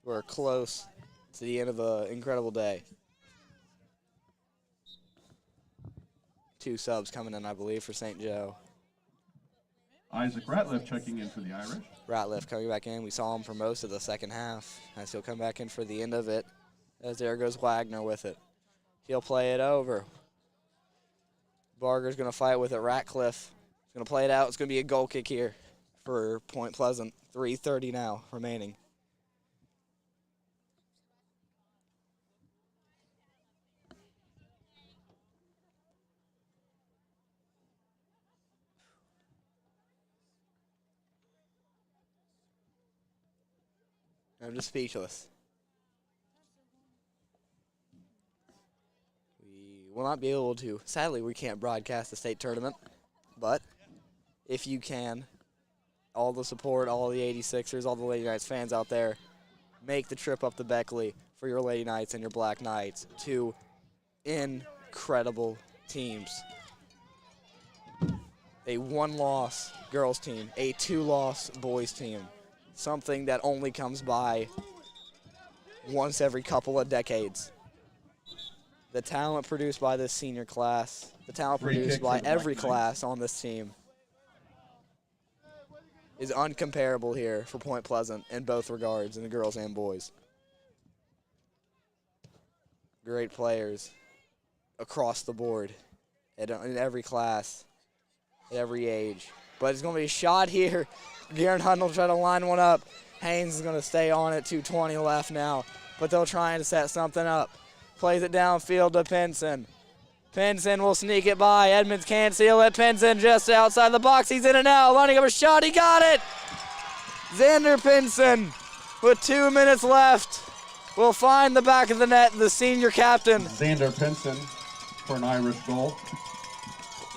We're close to the end of the incredible day. 2 subs coming in, I believe, for St. Joe. Isaac Ratliff checking in for the Irish. Ratliff coming back in. We saw him for most of the second half. As he'll come back in for the end of it. As there goes Wagner with it. He'll play it over. Barger's going to fight with it. Ratcliffe is going to play it out. It's going to be a goal kick here for Point Pleasant. 3:30 now remaining. I'm just speechless. We will not be able to. Sadly, we can't broadcast the state tournament. But if you can, all the support, all the 86ers, all the Lady Knights fans out there, make the trip up to Beckley for your Lady Knights and your Black Knights. 2 incredible teams. a 1-loss girls team, a 2-loss boys team. Something that only comes by once every couple of decades. The talent produced by this senior class, the talent produced by every class on this team is uncomparable here for Point Pleasant in both regards, in the girls and boys. Great players across the board in every class, at every age. But it's going to be a shot here. Garen Hutton will try to line one up. Haynes is going to stay on it, 2:20 left now. But they'll try to set something up. Plays it downfield to Pinson. Pinson will sneak it by. Edmonds can't seal it. Pinson just outside the box. He's in and out. Lining up a shot. He got it! Xander Pinson with 2 minutes left will find the back of the net, the senior captain. Xander Pinson for an Irish goal.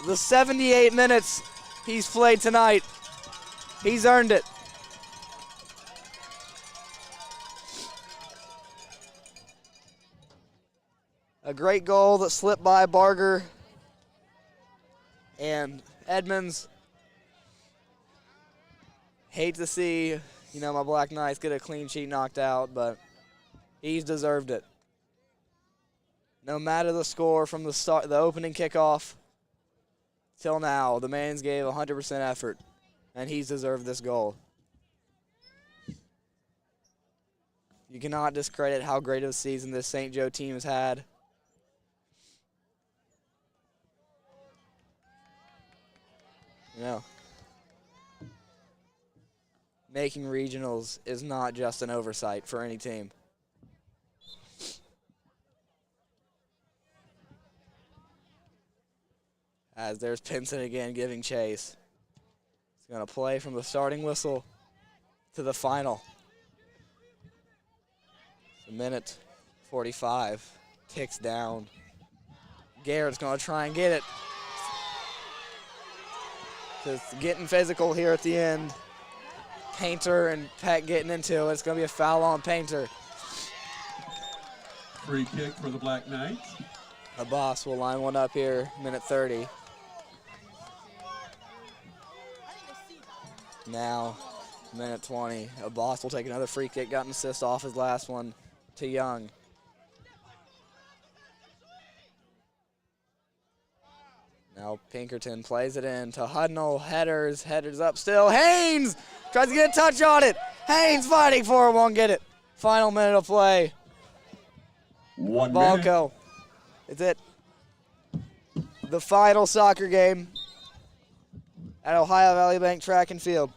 The 78 minutes he's played tonight, he's earned it. A great goal that slipped by Barger and Edmonds. Hate to see, my Black Knights get a clean sheet knocked out, but he's deserved it. No matter the score from the start, the opening kickoff till now, the Mans gave 100% effort, and he's deserved this goal. You cannot discredit how great of a season this St. Joe team has had. Making regionals is not just an oversight for any team. As there's Pinson again giving chase. He's going to play from the starting whistle to the final. A minute 45 ticks down. Garrett's going to try and get it. Just getting physical here at the end. Painter and Peck getting into it. It's going to be a foul on Painter. Free kick for the Black Knights. Abbas will line one up here, minute 30. Now, minute 20. Abbas will take another free kick, got an assist off his last one to Young. Now Pinkerton plays it in to Hudnall. Headers up still. Haynes tries to get a touch on it. Haynes fighting for it, won't get it. Final minute of play. 1 Ball minute. go. It's it. The final soccer game at Ohio Valley Bank Track and Field.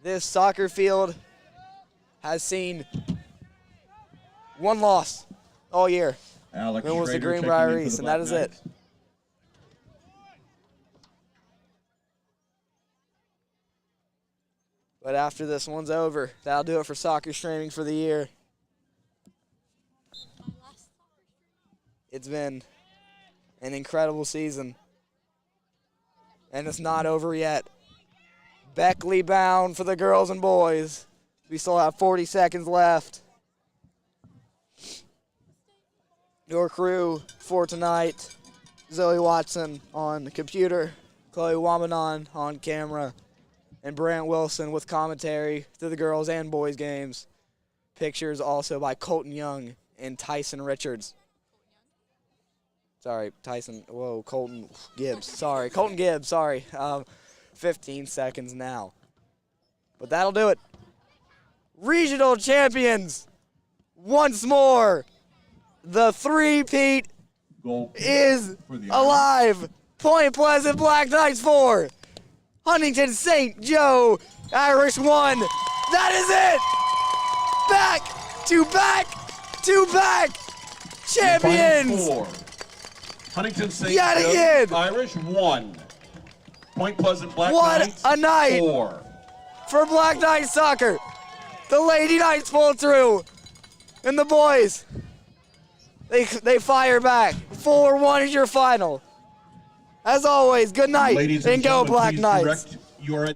This soccer field has seen one loss all year. Alex It was the Schrader Greenbrier checking in for East, the and that Black is it. Knights. But after this one's over, that'll do it for soccer streaming for the year. It's been an incredible season, and it's not over yet. Beckley bound for the girls and boys. We still have 40 seconds left. Your crew for tonight: Zoe Watson on the computer, Chloe Wamanon on camera, and Brant Wilson with commentary to the girls and boys games. Pictures also by Colton Young and Tyson Richards. Sorry, Colton Gibbs. Sorry, Colton Gibbs, sorry. 15 seconds now. But that'll do it. Regional champions, once more. The three-peat is alive. Point Pleasant Black Knights 4. Huntington St. Joe Irish 1. That is it. Back to back champions. Final 4. Huntington St. Yet Joe again. Irish 1. Point Pleasant Black What Knights a night 4. for Black Knights soccer. The Lady Knights pulled through, and the boys, they fire back. 4-1 is your final. As always, good night, Ladies and go gentlemen, Black please Knights. direct your